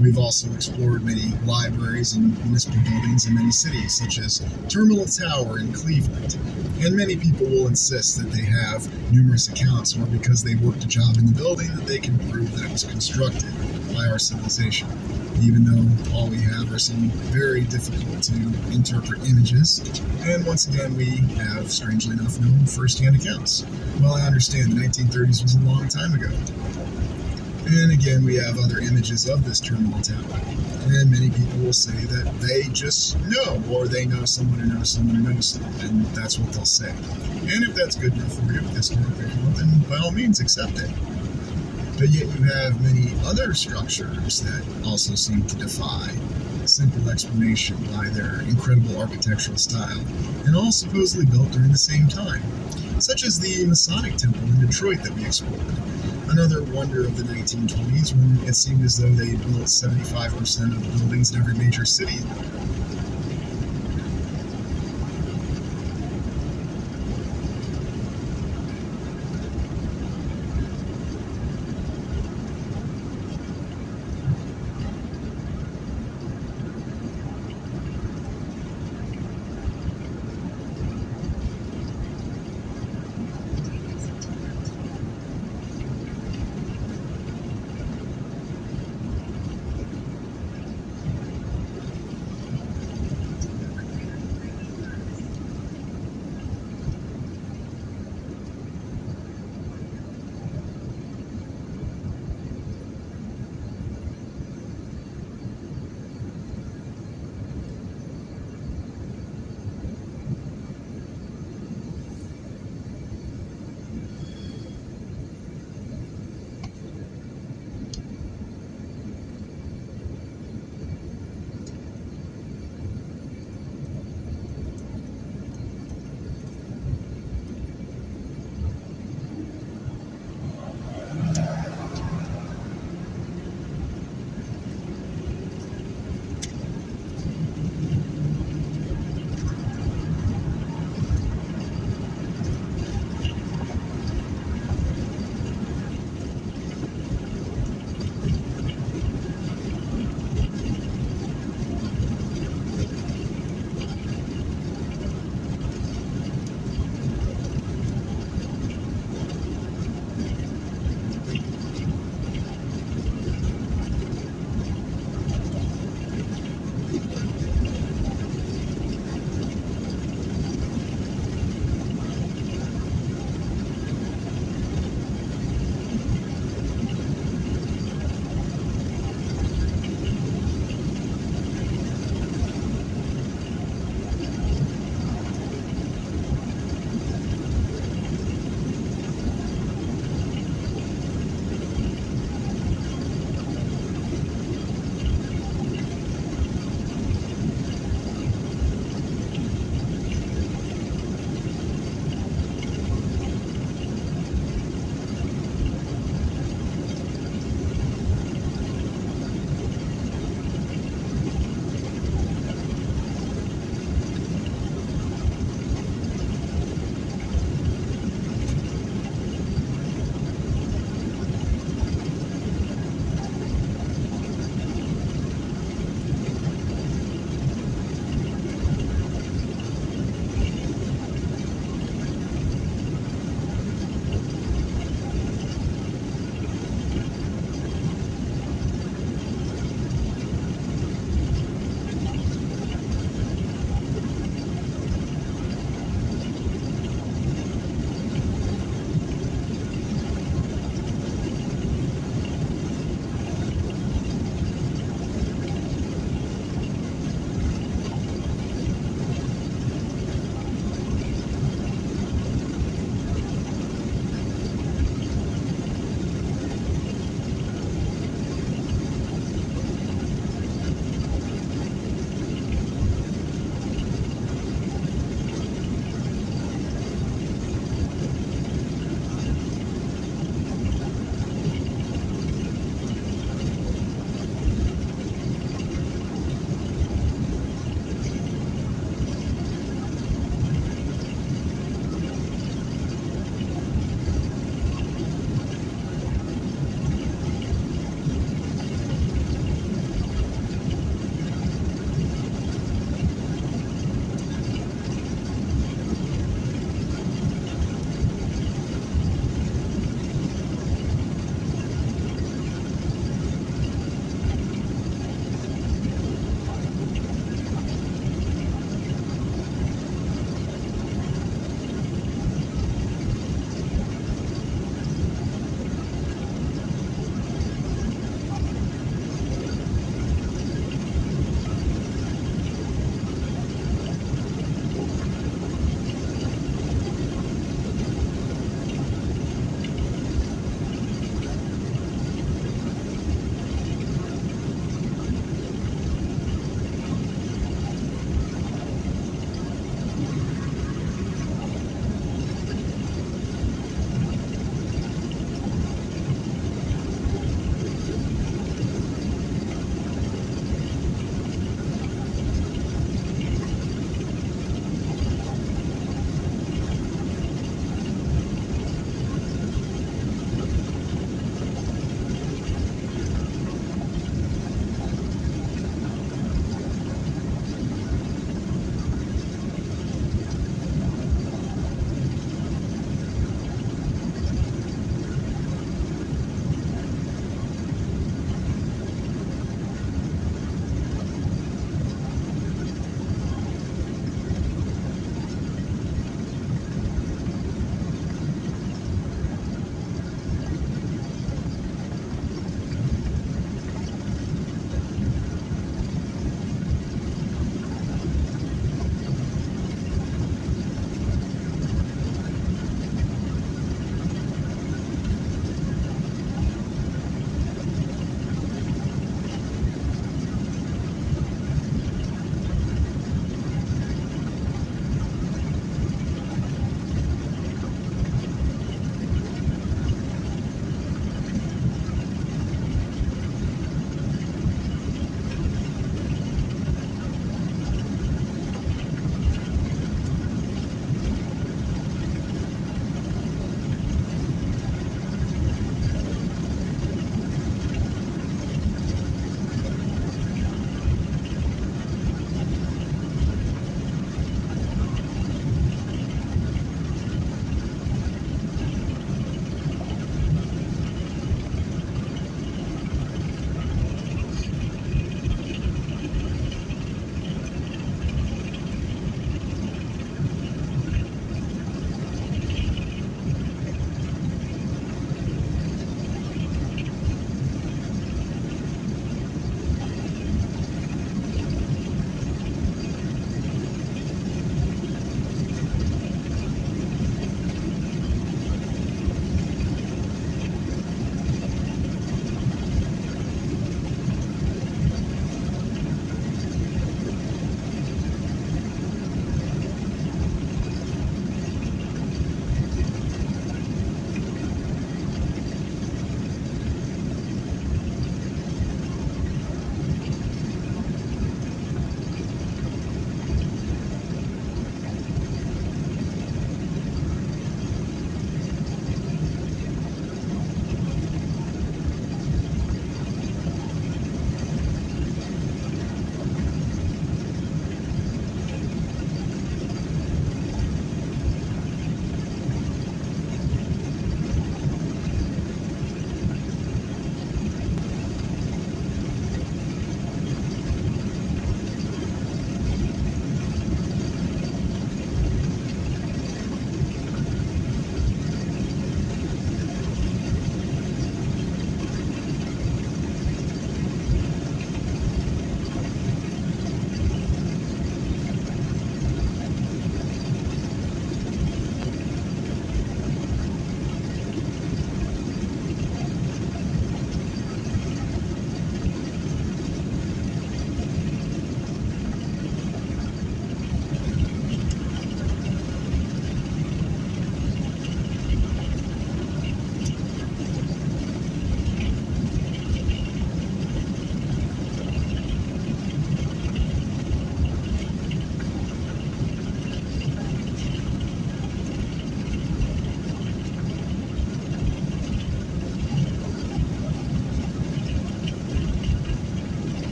We've also explored many libraries and municipal buildings in many cities, such as Terminal Tower in Cleveland. And many people will insist that they have numerous accounts, or because they worked a job in the building, that they can prove that it was constructed by our civilization, even though all we have are some very difficult to interpret images. And once again, we have, strangely enough, no first-hand accounts. Well, I understand the 1930s was a long time ago. And again, we have other images of this terminal tower. And many people will say that they just know, or they know someone who knows someone who knows someone, and that's what they'll say. And if that's good enough for you with historical account, then by all means accept it. But yet you have many other structures that also seem to defy simple explanation by their incredible architectural style, and all supposedly built during the same time, such as the Masonic Temple in Detroit that we explored. Another wonder of the 1920s, when it seemed as though they built 75% of the buildings in every major city.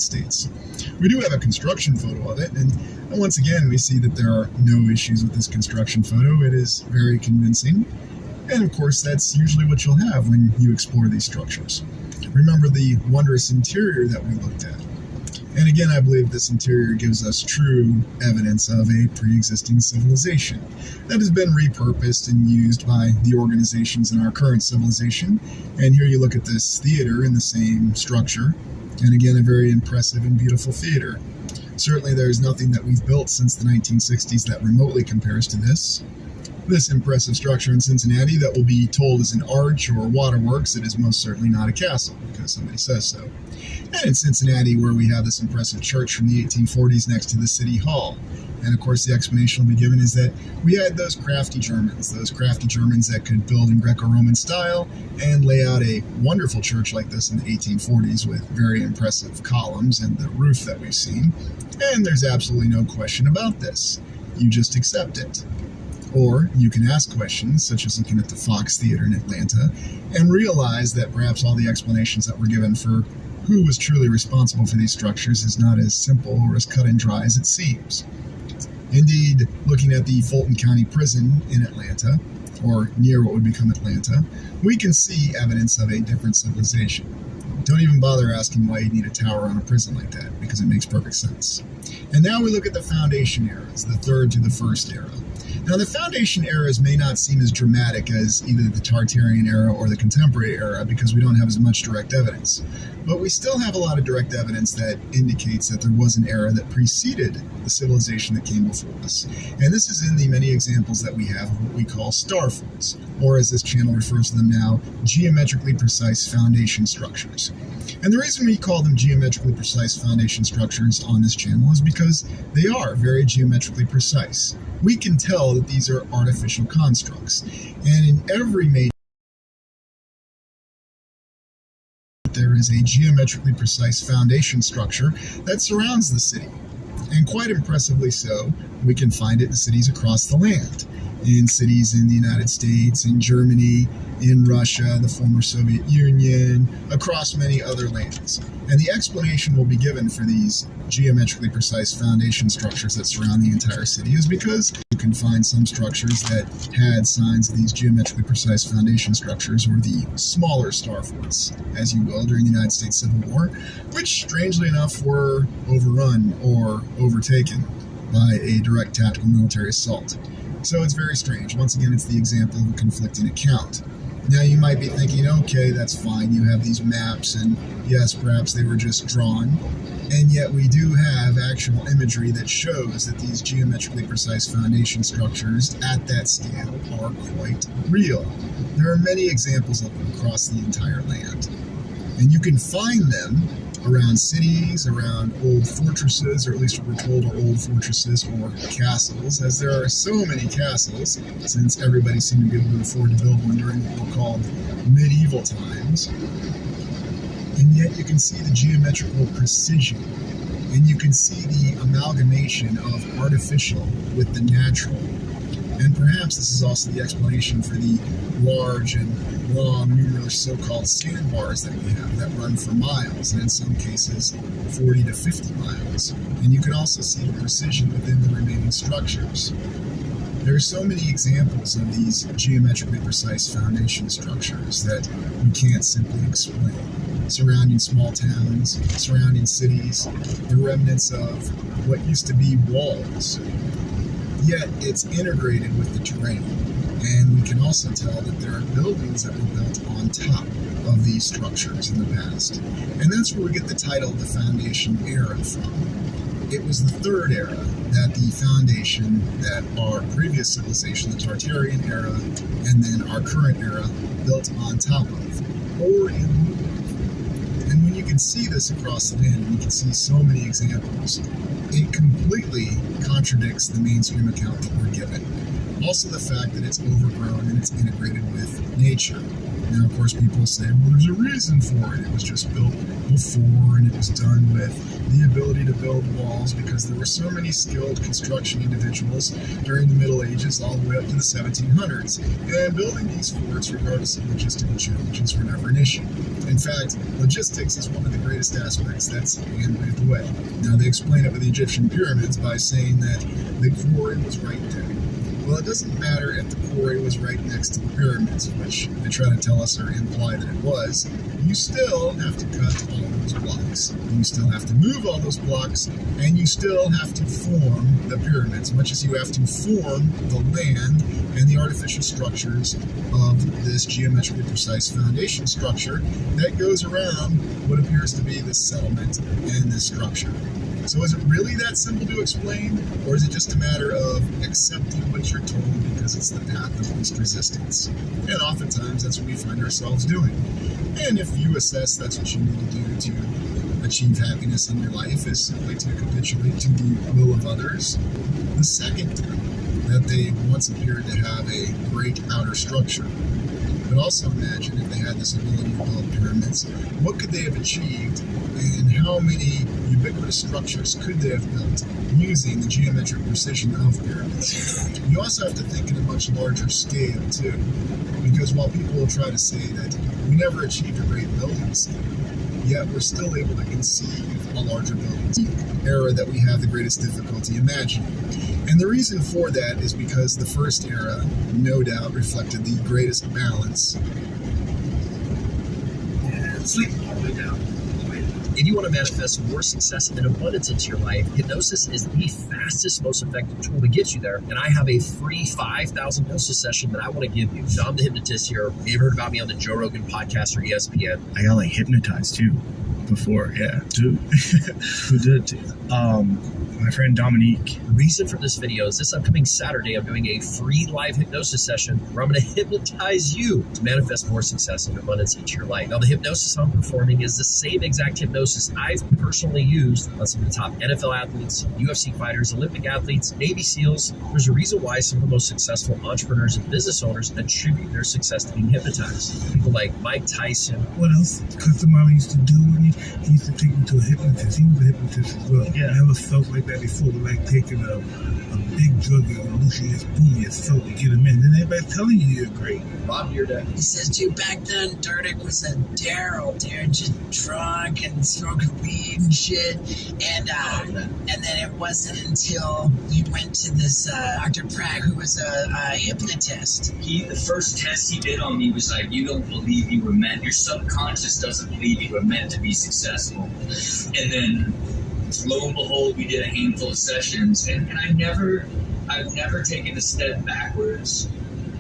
States. We do have a construction photo of it, and once again, we see that there are no issues with this construction photo. It is very convincing, and of course, that's usually what you'll have when you explore these structures. Remember the wondrous interior that we looked at. And again, I believe this interior gives us true evidence of a pre-existing civilization that has been repurposed and used by the organizations in our current civilization. And here you look at this theater in the same structure, and again, a very impressive and beautiful theater. Certainly there's nothing that we've built since the 1960s that remotely compares to this. This impressive structure in Cincinnati that will be told as an arch or waterworks, it is most certainly not a castle, because somebody says so. And in Cincinnati, where we have this impressive church from the 1840s next to the city hall. And of course, the explanation will be given is that we had those crafty Germans that could build in Greco-Roman style and lay out a wonderful church like this in the 1840s with very impressive columns and the roof that we've seen. And there's absolutely no question about this. You just accept it. Or you can ask questions, such as looking at the Fox Theater in Atlanta, and realize that perhaps all the explanations that were given for who was truly responsible for these structures is not as simple or as cut and dry as it seems. Indeed, looking at the Fulton County Prison in Atlanta, or near what would become Atlanta, we can see evidence of a different civilization. Don't even bother asking why you need a tower on a prison like that, because it makes perfect sense. And now we look at the Foundation eras, the third to the first era. Now, the Foundation eras may not seem as dramatic as either the Tartarian era or the contemporary era because we don't have as much direct evidence. But we still have a lot of direct evidence that indicates that there was an era that preceded the civilization that came before us. And this is in the many examples that we have of what we call star forts, or as this channel refers to them now, geometrically precise foundation structures. And the reason we call them geometrically precise foundation structures on this channel is because they are very geometrically precise. We can tell that these are artificial constructs. And in every major there is a geometrically precise foundation structure that surrounds the city. And quite impressively so, we can find it in cities across the land. In cities in the United States, in Germany, in Russia, the former Soviet Union, across many other lands. And the explanation will be given for these geometrically precise foundation structures that surround the entire city is because you can find some structures that had signs of these geometrically precise foundation structures, or the smaller star forts, as you will, during the United States Civil War, which strangely enough were overrun or overtaken by a direct tactical military assault. So it's very strange. Once again, it's the example of a conflicting account. Now you might be thinking, okay, that's fine. You have these maps, and yes, perhaps they were just drawn. And yet we do have actual imagery that shows that these geometrically precise foundation structures at that scale are quite real. There are many examples of them across the entire land. And you can find them around cities, around old fortresses, or at least what we're told are old fortresses or castles, as there are so many castles, since everybody seemed to be able to afford to build one during what were called medieval times. And yet you can see the geometrical precision, and you can see the amalgamation of artificial with the natural. And perhaps this is also the explanation for the large and long, numerous so-called sandbars that we have that run for miles, and in some cases 40 to 50 miles. And you can also see the precision within the remaining structures. There are so many examples of these geometrically precise foundation structures that we can't simply explain. Surrounding small towns, surrounding cities, the remnants of what used to be walls. Yet it's integrated with the terrain. And we can also tell that there are buildings that were built on top of these structures in the past. And that's where we get the title of the Foundation era from. It was the third era that the foundation that our previous civilization, the Tartarian era, and then our current era, built on top of, or in lieu of. And when you can see this across the land, and you can see so many examples, it completely contradicts the mainstream account that we're given. Also the fact that it's overgrown and it's integrated with nature. Now, of course, people say, well, there's a reason for it. It was just built before, and it was done with the ability to build walls because there were so many skilled construction individuals during the Middle Ages all the way up to the 1700s. And building these forts, regardless of logistical challenges, were never an issue. In fact, logistics is one of the greatest aspects that's handwaved away. Now, they explain it with the Egyptian pyramids by saying that the quarry was right there. Well, it doesn't matter if the quarry was right next to the pyramids, which they try to tell us or imply that it was. You still have to cut all those blocks. And you still have to move all those blocks, and you still have to form the pyramids, much as you have to form the land and the artificial structures of this geometrically precise foundation structure that goes around what appears to be this settlement and this structure. So is it really that simple to explain, or is it just a matter of accepting what you're told because it's the path of least resistance? And oftentimes that's what we find ourselves doing. And if you assess that's what you need to do to achieve happiness in your life is simply to capitulate to the will of others. The second that they once appeared to have a great outer structure. But also imagine if they had this ability to build pyramids, what could they have achieved, and how many ubiquitous structures could they have built using the geometric precision of pyramids? You also have to think in a much larger scale too, because while people will try to say that we never achieved a great building scale, yet we're still able to conceive a larger building era that we have the greatest difficulty imagining. And the reason for that is because the first era, no doubt, reflected the greatest balance. If you want to manifest more success and abundance into your life, hypnosis is the fastest, most effective tool to get you there. And I have a free 5,000 hypnosis session that I want to give you. Now, I'm the hypnotist here. You've heard about me on the Joe Rogan podcast or ESPN. I got like hypnotized too before, yeah, too. Who did too? My friend Dominique. The reason for this video is this upcoming Saturday, I'm doing a free live hypnosis session where I'm going to hypnotize you to manifest more success and abundance into your life. Now, the hypnosis I'm performing is the same exact hypnosis I've personally used on some of the top NFL athletes, UFC fighters, Olympic athletes, Navy SEALs. There's a reason why some of the most successful entrepreneurs and business owners attribute their success to being hypnotized. People like Mike Tyson. What else Customer used to do with me? He used to take me to a hypnotist. He was a hypnotist as well. Yeah. I never felt like that before, but like taking a big drug and a Lucius Boonius felt to get him in. And everybody's telling you you're great. Bob, you're dead. He says, dude, back then, Durdick was a Daryl, dude, just drunk and smoking weed and shit. And then it wasn't until you went to this Dr. Pratt, who was a hypnotist. The first test he did on me was like, you don't believe you were meant, your subconscious doesn't believe you were meant to be successful. And then, lo and behold, we did a handful of sessions, and I've never taken a step backwards,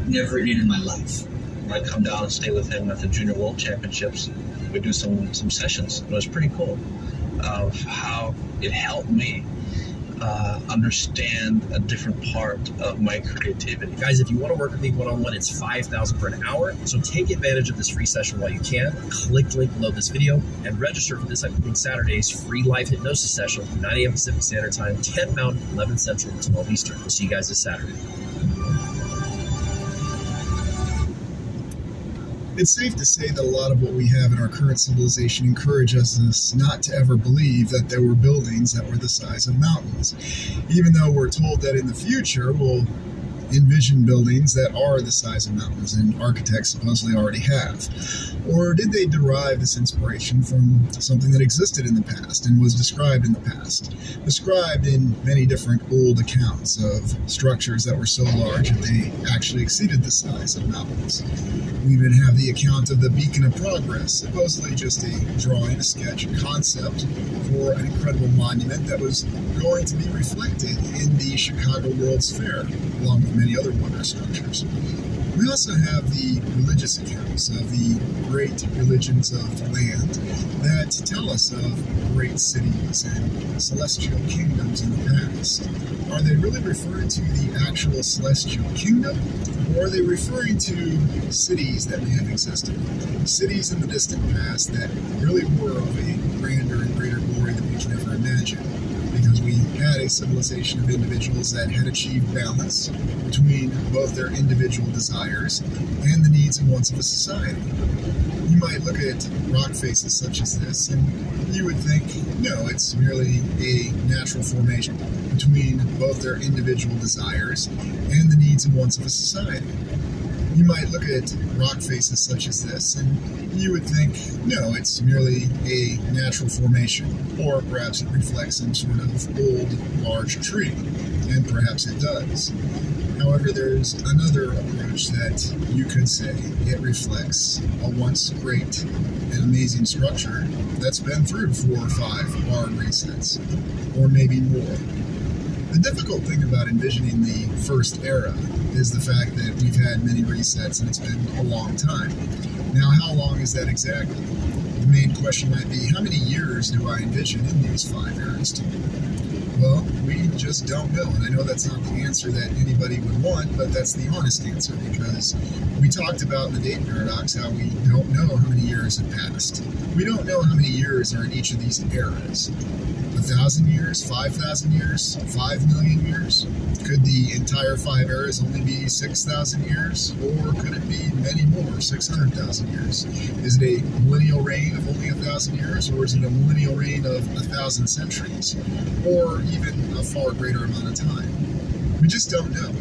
never again in my life. I come down and stay with him at the Junior World Championships. We do some sessions. It was pretty cool of how it helped me understand a different part of my creativity. Guys, if you want to work with me one-on-one, it's $5,000 for an hour. So take advantage of this free session while you can. Click the link below this video and register for this upcoming Saturday's free live hypnosis session, 9 a.m. Pacific Standard Time, 10 Mountain, 11 Central, 12 Eastern. We'll see you guys this Saturday. It's safe to say that a lot of what we have in our current civilization encourages us not to ever believe that there were buildings that were the size of mountains, even though we're told that in the future we'll envision buildings that are the size of mountains, and architects supposedly already have. Or did they derive this inspiration from something that existed in the past and was described in the past? Described in many different old accounts of structures that were so large that they actually exceeded the size of mountains. We even have the account of the Beacon of Progress, supposedly just a drawing, a sketch, a concept for an incredible monument that was going to be reflected in the Chicago World's Fair, along with many other wonder structures. We also have the religious accounts of the great religions of the land that tell us of great cities and celestial kingdoms in the past. Are they really referring to the actual celestial kingdom, or are they referring to cities that may have existed? Cities in the distant past that really were of a grander and greater glory than we can ever imagine. Because we had a civilization of individuals that had achieved balance between both their individual desires and the needs and wants of a society. You might look at rock faces such as this, and you would think, no, it's merely a natural formation between both their individual desires and the needs and wants of a society. You might look at rock faces such as this, and you would think, no, it's merely a natural formation, or perhaps it reflects some sort of old, large tree, and perhaps it does. However, there's another approach that you could say it reflects a once great and amazing structure that's been through 4 or 5 hard resets, or maybe more. The difficult thing about envisioning the first era is the fact that we've had many resets and it's been a long time. Now, how long is that exactly? The main question might be, how many years do I envision in these 5 eras to? Well, we just don't know, and I know that's not the answer that anybody would want, but that's the honest answer, because we talked about in the date paradox how we don't know how many years have passed. We don't know how many years are in each of these eras. 1,000 years, 5,000 years, 5 million years? Could the entire 5 eras only be 6,000 years? Or could it be many more, 600,000 years? Is it a millennial reign of only 1,000 years? Or is it a millennial reign of 1,000 centuries? Or even a far greater amount of time? We just don't know.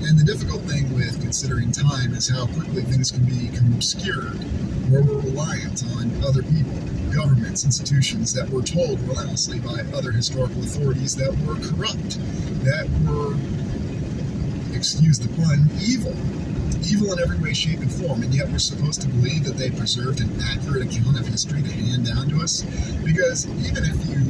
And the difficult thing with considering time is how quickly things can become obscured, where we're reliant on other people, governments, institutions that were told relentlessly by other historical authorities that were corrupt, that were, excuse the pun, evil in every way, shape, and form, and yet we're supposed to believe that they preserved an accurate account of history to hand down to us, because even if you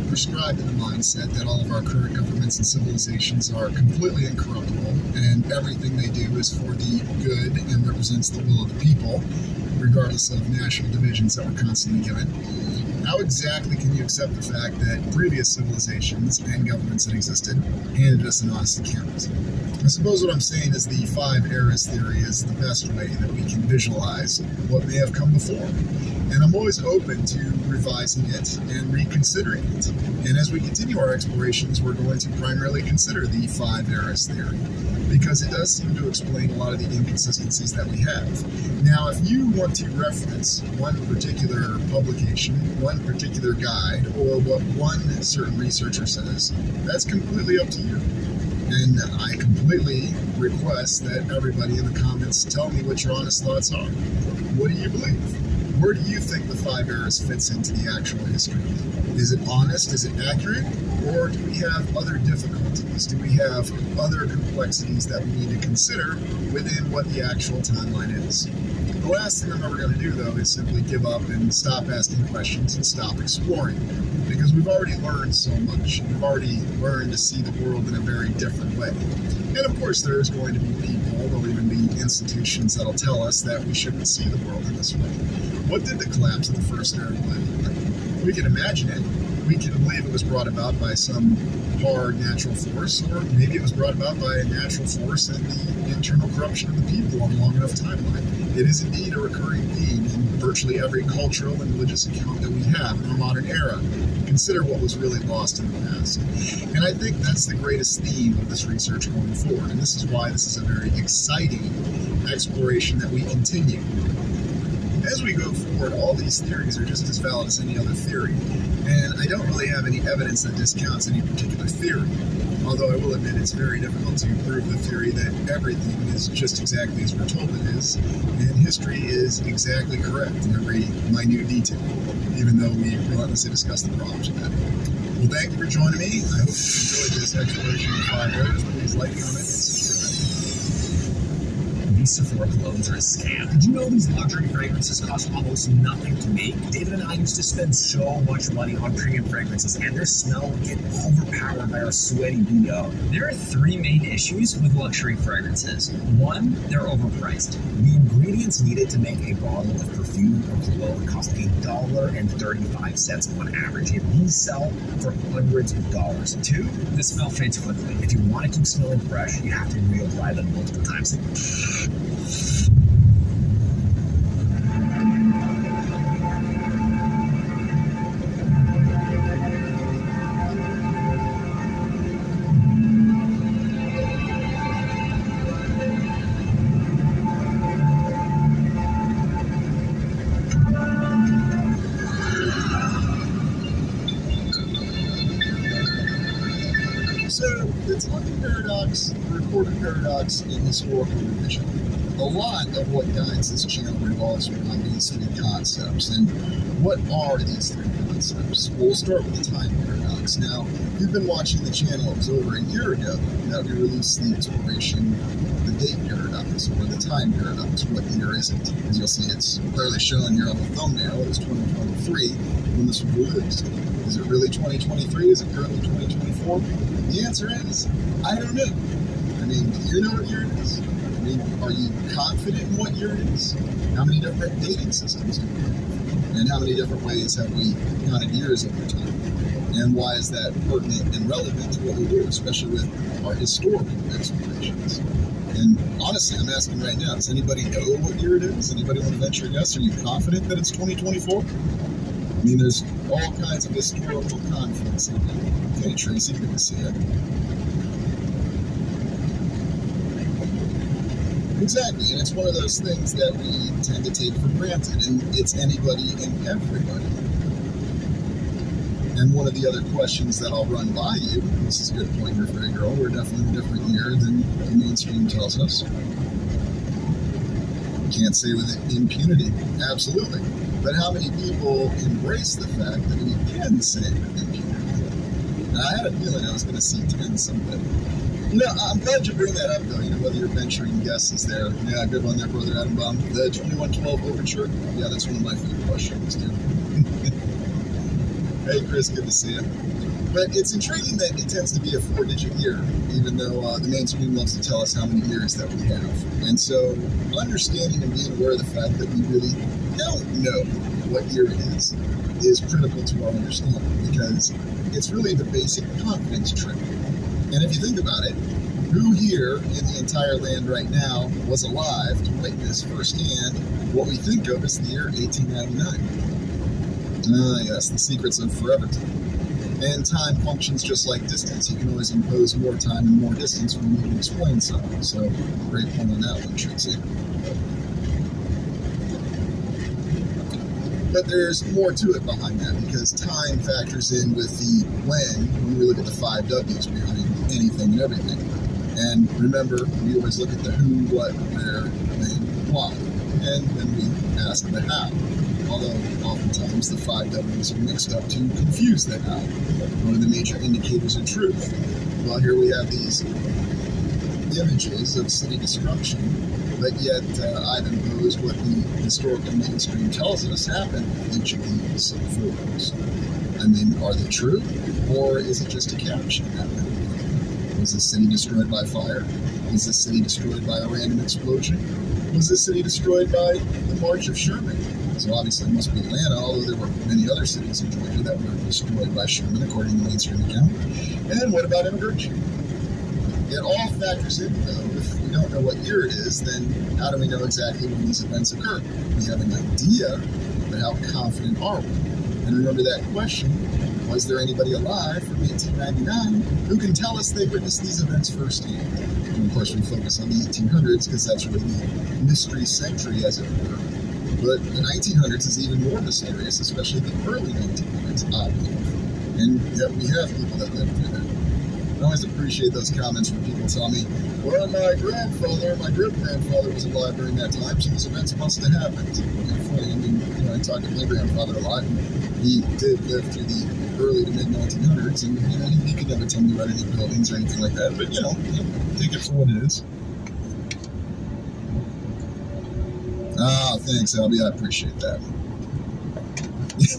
prescribe to the mindset that all of our current governments and civilizations are completely incorruptible and everything they do is for the good and represents the will of the people, regardless of national divisions that we're constantly given, how exactly can you accept the fact that previous civilizations and governments that existed handed us an honest account? I suppose what I'm saying is the 5 eras theory is the best way that we can visualize what may have come before. And I'm always open to revising it and reconsidering it. And as we continue our explorations, we're going to primarily consider the 5 eras theory, because it does seem to explain a lot of the inconsistencies that we have. Now, if you want to reference one particular publication, one particular guide, or what one certain researcher says, that's completely up to you. And I completely request that everybody in the comments tell me what your honest thoughts are. What do you believe? Where do you think the 5 eras fits into the actual history? Is it honest? Is it accurate? Or do we have other difficulties? Do we have other complexities that we need to consider within what the actual timeline is? The last thing I'm ever going to do, though, is simply give up and stop asking questions and stop exploring. Because we've already learned so much. We've already learned to see the world in a very different way. And of course, there's going to be people, there'll even be institutions that'll tell us that we shouldn't see the world in this way. What did the collapse of the first era look like? We can imagine it. We can believe it was brought about by some hard natural force, or maybe it was brought about by a natural force and the internal corruption of the people on a long enough timeline. It is indeed a recurring theme in virtually every cultural and religious account that we have in our modern era. Consider what was really lost in the past. And I think that's the greatest theme of this research going forward, and this is why this is a very exciting exploration that we continue. As we go forward, all these theories are just as valid as any other theory, and I don't really have any evidence that discounts any particular theory, although I will admit it's very difficult to prove the theory that everything is just exactly as we're told it is, and history is exactly correct in every minute detail, even though we relentlessly discuss the problems with that. Well, thank you for joining me. I hope you enjoyed this exploration of 5 eras. Please like, comment, and subscribe. These Sephora colognes are a scam. Did you know these luxury fragrances cost almost nothing to make? David and I used to spend so much money on premium fragrances, and their smell would get overpowered by our sweaty BO. There are 3 main issues with luxury fragrances. 1, they're overpriced. The ingredients needed to make a bottle of perfume or cologne cost $1.35 on average, and these sell for hundreds of dollars. 2, the smell fades quickly. If you want to keep smelling fresh, you have to reapply them multiple times. So the time paradox, the recorded paradox in historical revision, a lot of what guides this channel revolves around these three concepts. And what are these three concepts? Well, we'll start with the time paradox. Now, if you've been watching the channel, it was over a year ago that we released the exploration, the date paradox, or the time paradox. What year is it? As you'll see, it's clearly shown here on the thumbnail. It's 2023 when this was released. Is it really 2023? Is it currently 2024? The answer is, I don't know. I mean, do you know what year it is? I mean, are you confident in what year it is? How many different dating systems do we have? And how many different ways have we counted years over time? And why is that pertinent and relevant to what we do, especially with our historical explorations? And honestly, I'm asking right now, does anybody know what year it is? Anybody want to venture a guess? Are you confident that it's 2024? I mean, there's all kinds of historical conflicts in there. Okay, Tracy, good to see you. Exactly, and it's one of those things that we tend to take for granted, and it's anybody and everybody. And one of the other questions that I'll run by you, this is a good point here, Fairy Girl, we're definitely in a different year than the mainstream tells us. Can't say with impunity, absolutely. But how many people embrace the fact that we can say with impunity? Now, I had a feeling I was going to see 10 something. You know, I'm glad you bring that up, though, you know, whether you're venturing guesses there. Yeah, good one there, Brother Adam Baum. The 2112 Overture? Yeah, that's one of my favorite questions, too. Hey, Chris, good to see you. But it's intriguing that it tends to be a 4-digit year, even though the mainstream loves to tell us how many years that we have. And so understanding and being aware of the fact that we really don't know what year it is critical to our understanding, because it's really the basic confidence trick. And if you think about it, who here in the entire land right now was alive to witness firsthand what we think of as the year 1899? Yes, the secrets of forever time. And time functions just like distance. You can always impose more time and more distance when you need to explain something. So, great point on that one, Trixie. But there's more to it behind that, because time factors in with the when we look at the 5 W's behind anything and everything. And remember, we always look at the who, what, where, when, why. And then we ask the how. Although oftentimes the 5 W's are mixed up to confuse the how. One of the major indicators of truth. Well, here we have these images of city destruction, but yet I've imposed what the historical mainstream tells us happened in each of these photos. I mean, are they true, or is it just a caption? Was this city destroyed by fire? Was this city destroyed by a random explosion? Was this city destroyed by the March of Sherman? So obviously it must be Atlanta, although there were many other cities in Georgia that were destroyed by Sherman, according to the mainstream account. And what about immigration? It all factors in, though. If we don't know what year it is, then how do we know exactly when these events occurred? We have an idea, but how confident are we? And remember that question, was there anybody alive from 1899 who can tell us they witnessed these events firsthand? And of course we focus on the 1800s because that's really the mystery century, as it were. But the 1900s is even more mysterious, especially the early 1900s, I believe. And yet we have people that lived through that. I always appreciate those comments when people tell me, well, my grandfather, my great-grandfather was alive during that time, so those events must have happened. And funny, I mean, you know, I talked to my grandfather a lot, and he did live through the early to mid-1900s, and you know, he could never tell me about any buildings or anything like that, but, you know, take it for what it is. Ah, thanks, Albie, I appreciate that.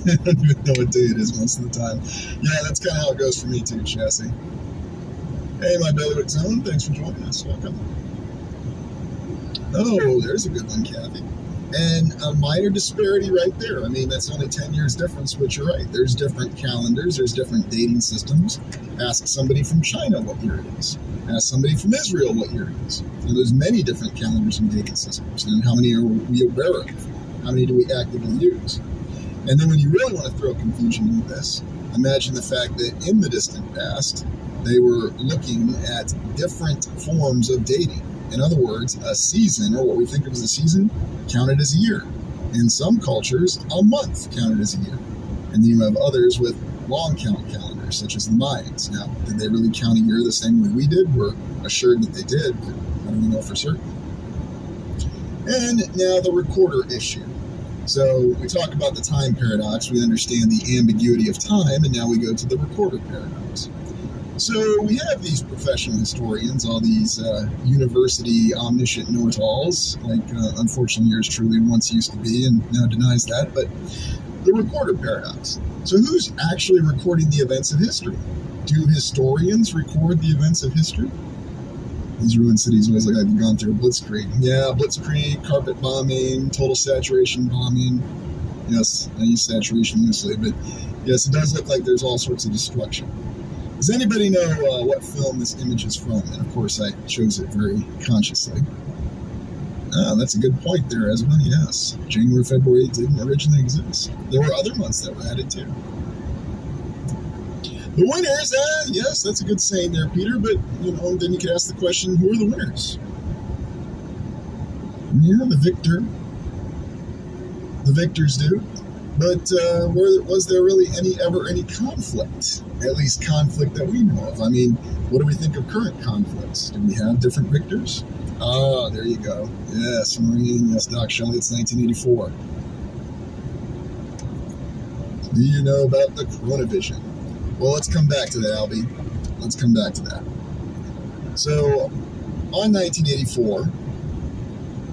I don't even know what day it is most of the time. Yeah, that's kind of how it goes for me too, Chassis. Hey, my bailiwick zone, thanks for joining us. Welcome. Oh, there's a good one, Kathy. And a minor disparity right there. I mean, that's only 10 years difference, but you're right. There's different calendars. There's different dating systems. Ask somebody from China what year it is. Ask somebody from Israel what year it is. And there's many different calendars and dating systems. And how many are we aware of? How many do we actively use? And then when you really want to throw confusion into this, imagine the fact that in the distant past, they were looking at different forms of dating. In other words, a season, or what we think of as a season, counted as a year. In some cultures, a month counted as a year. And then you have others with long count calendars. year, such as the Mayans. Now, did they really count a year the same way we did? We're assured that they did, but how do we know for certain? And now the recorder issue. So we talk about the time paradox, we understand the ambiguity of time, and now we go to the recorder paradox. So we have these professional historians, all these university omniscient know-it-alls, like unfortunately yours truly once used to be and now denies that, but the recorder paradox. So who's actually recording the events of history? Do historians record the events of history? These ruined cities always look like they've gone through a blitzkrieg. Yeah, blitzkrieg, carpet bombing, total saturation bombing. Yes, I use saturation loosely, but yes, it does look like there's all sorts of destruction. Does anybody know what film this image is from? And of course, I chose it very consciously. Ah, that's a good point there, Esmond. Yes, January, February didn't originally exist. There were other months that were added too. The winners, yes, that's a good saying there, Peter, but, then you could ask the question, who are the winners? Yeah, the victors do. But was there really ever any conflict? At least conflict that we know of. I mean, what do we think of current conflicts? Do we have different victors? Ah, there you go. Yes, Marine, yes, Doc Shelley, it's 1984. Do you know about the Chronovision? Well, let's come back to that, Albie. Let's come back to that. So, on 1984,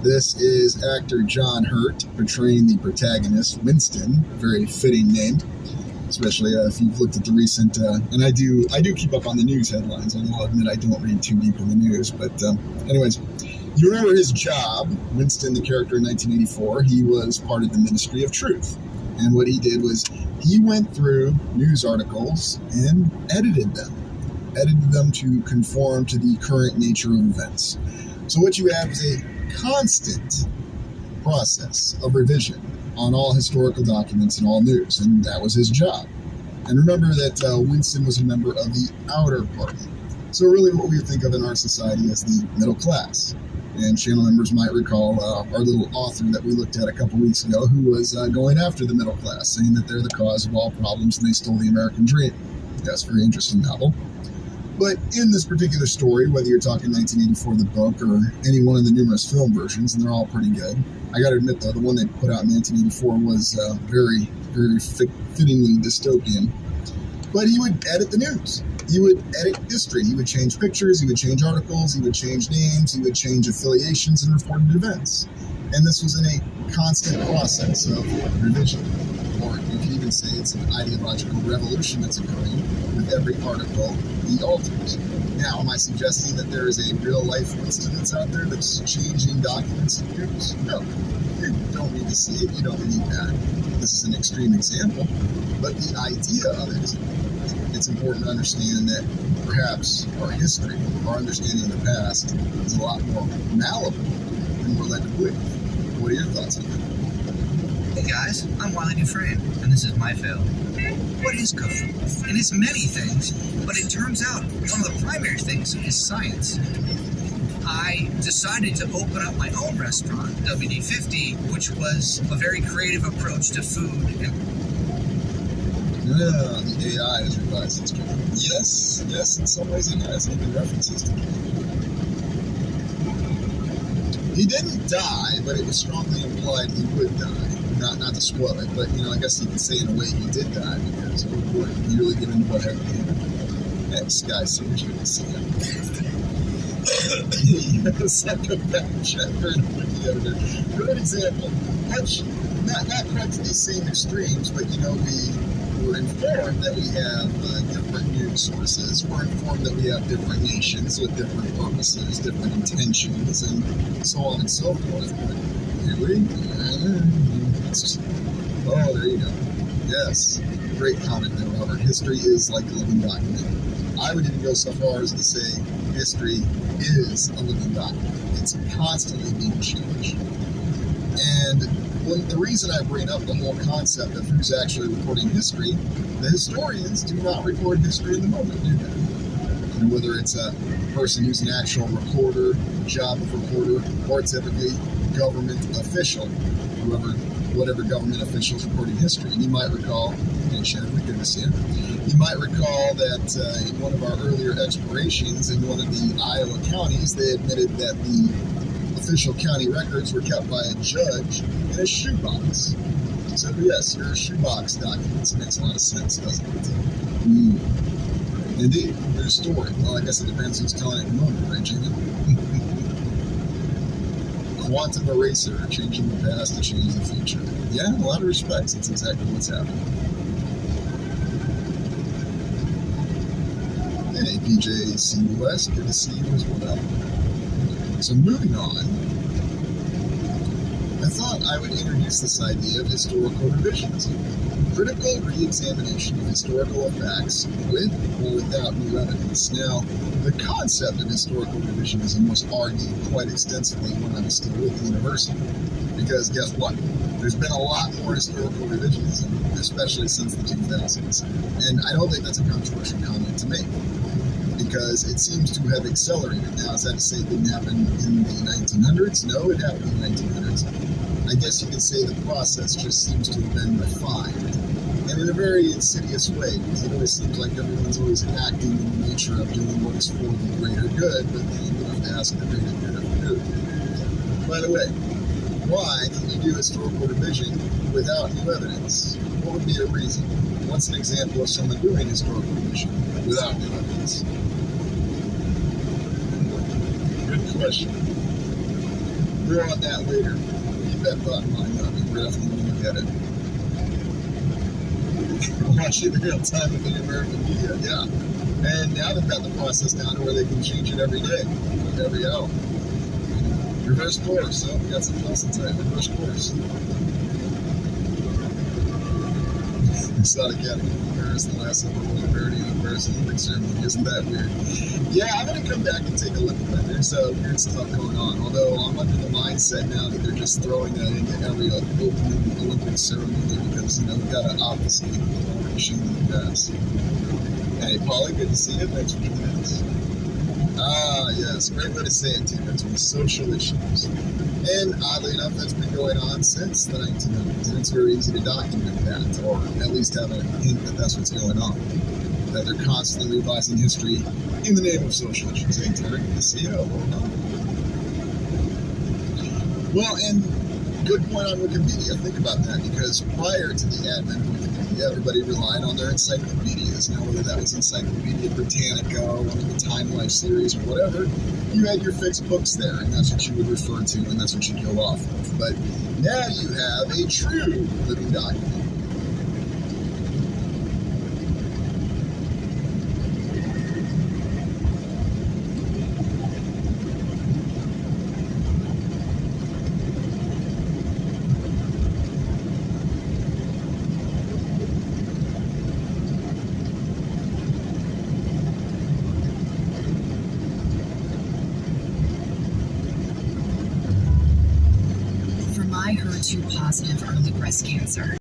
this is actor John Hurt portraying the protagonist, Winston, very fitting name, especially if you've looked at the recent, and I do keep up on the news headlines, although I'll admit I don't read too deep in the news, but anyways, you remember his job, Winston, the character in 1984, he was part of the Ministry of Truth, and what he did was he went through news articles and edited them to conform to the current nature of events. So what you have is a constant process of revision on all historical documents and all news, and that was his job. And remember that Winston was a member of the outer party. So really what we think of in our society as the middle class. And channel members might recall our little author that we looked at a couple weeks ago who was going after the middle class, saying that they're the cause of all problems and they stole the American dream. That's a very interesting novel. But in this particular story, whether you're talking 1984, the book, or any one of the numerous film versions, and they're all pretty good. I got to admit, though, the one they put out in 1984 was very, very fittingly dystopian. But he would edit the news. He would edit history. He would change pictures. He would change articles. He would change names. He would change affiliations and reported events. And this was in a constant process of revision. Or you could even say it's an ideological revolution that's occurring with every article he alters. Now, am I suggesting that there is a real-life Winston that's out there that's changing documents and news? No. You don't need to see it. You don't need that. This is an extreme example. But the idea of it is it's important to understand that perhaps our history, our understanding of the past, is a lot more malleable than we're led to believe. What are your thoughts on that? Hey guys, I'm Wiley Dufresne, and this is my fail. What is cooking? And it's many things, but it turns out one of the primary things is science. I decided to open up my own restaurant, WD50, which was a very creative approach to food. Yeah, the AI has revised its term. Yes, in some ways it has, even references to it. He didn't die, but it was strongly implied he would die. Not to spoil it, but I guess you could say in a way he did die because he really get into what happened. That guy's so much good to see him. Yes, I go back and check her and put the editor. Good example. Not quite to these same extremes, but we're informed that we have different news sources. We're informed that we have different nations with different purposes, different intentions, and so on and so forth. But here we oh, there you go. Yes. Great comment there, Robert. History is like a living document. I would even go so far as to say history is a living document. It's constantly being changed. And the reason I bring up the whole concept of who's actually recording history, the historians do not record history in the moment, do they? Whether it's a person who's an actual recorder, job of recorder, or typically government official, whoever whatever government officials reporting history. And you might recall, and Shannon, good to see you. You might recall that in one of our earlier explorations in one of the Iowa counties, they admitted that the official county records were kept by a judge in a shoebox. So yes, your shoebox documents. Makes a lot of sense, doesn't it? Indeed, there's a story. Well, I guess it depends who's telling it at the moment, right, Jamie? Quantum eraser, changing the past to change the future. Yeah, in a lot of respects, that's exactly what's happening. Hey, PJ C. West, good to see you as well. So moving on, I thought I would introduce this idea of historical revisionism. Critical re-examination of historical facts with or without new evidence. Now, the concept of historical revisionism was argued quite extensively when I was still with the university. Because guess what? There's been a lot more historical revisionism, especially since the 2000s. And I don't think that's a controversial comment to make, because it seems to have accelerated. Now, is that to say it didn't happen in the 1900s? No, it happened in the 1900s. I guess you could say the process just seems to have been refined, and in a very insidious way, because it always seems like everyone's always acting in the nature of doing what is for the greater good, but then you have to ask the greater good of who. By the way, why can you do historical revision without new evidence? What would be a reason? What's an example of someone doing historical revision without new evidence? Good question. More on that later. Keep that thought in mind. We're definitely going to look at it. Watching the real time of the American media, yeah. And now they've got the process down to where they can change it every day, every hour. Reverse course. So we got something else to say. Reverse course. Exotic Academy of Paris, the last ever World Parody of Paris Olympic ceremony. Isn't that weird? Yeah, I'm going to come back and take a look at that. There's weird stuff going on. Although I'm under the mindset now that they're just throwing that into every opening Olympic ceremony because, we've got to obfuscate the machine in the past. Hey, Polly, good to see you. Thanks for joining us. Ah, yes, great way to say it, too. That's with social issues. And oddly enough, that's been going on since the 1900s, and it's very easy to document that, or at least have a hint that that's what's going on. That they're constantly revising history in the name of social issues. Hey, Terry, good to see you. Well, and good point on Wikipedia. Think about that, because prior to the advent of Wikipedia, everybody relied on their encyclopedias. Now, whether that was Encyclopedia Britannica or one of the Time Life series or whatever, you had your fixed books there, and that's what you would refer to, and that's what you'd go off of. But now you have a true living document. HER2-positive early breast cancer.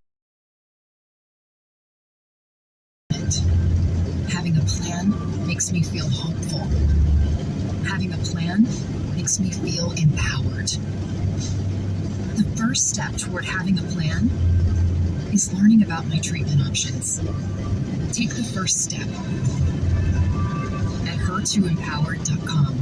Having a plan makes me feel hopeful. Having a plan makes me feel empowered. The first step toward having a plan is learning about my treatment options. Take the first step at her2empowered.com.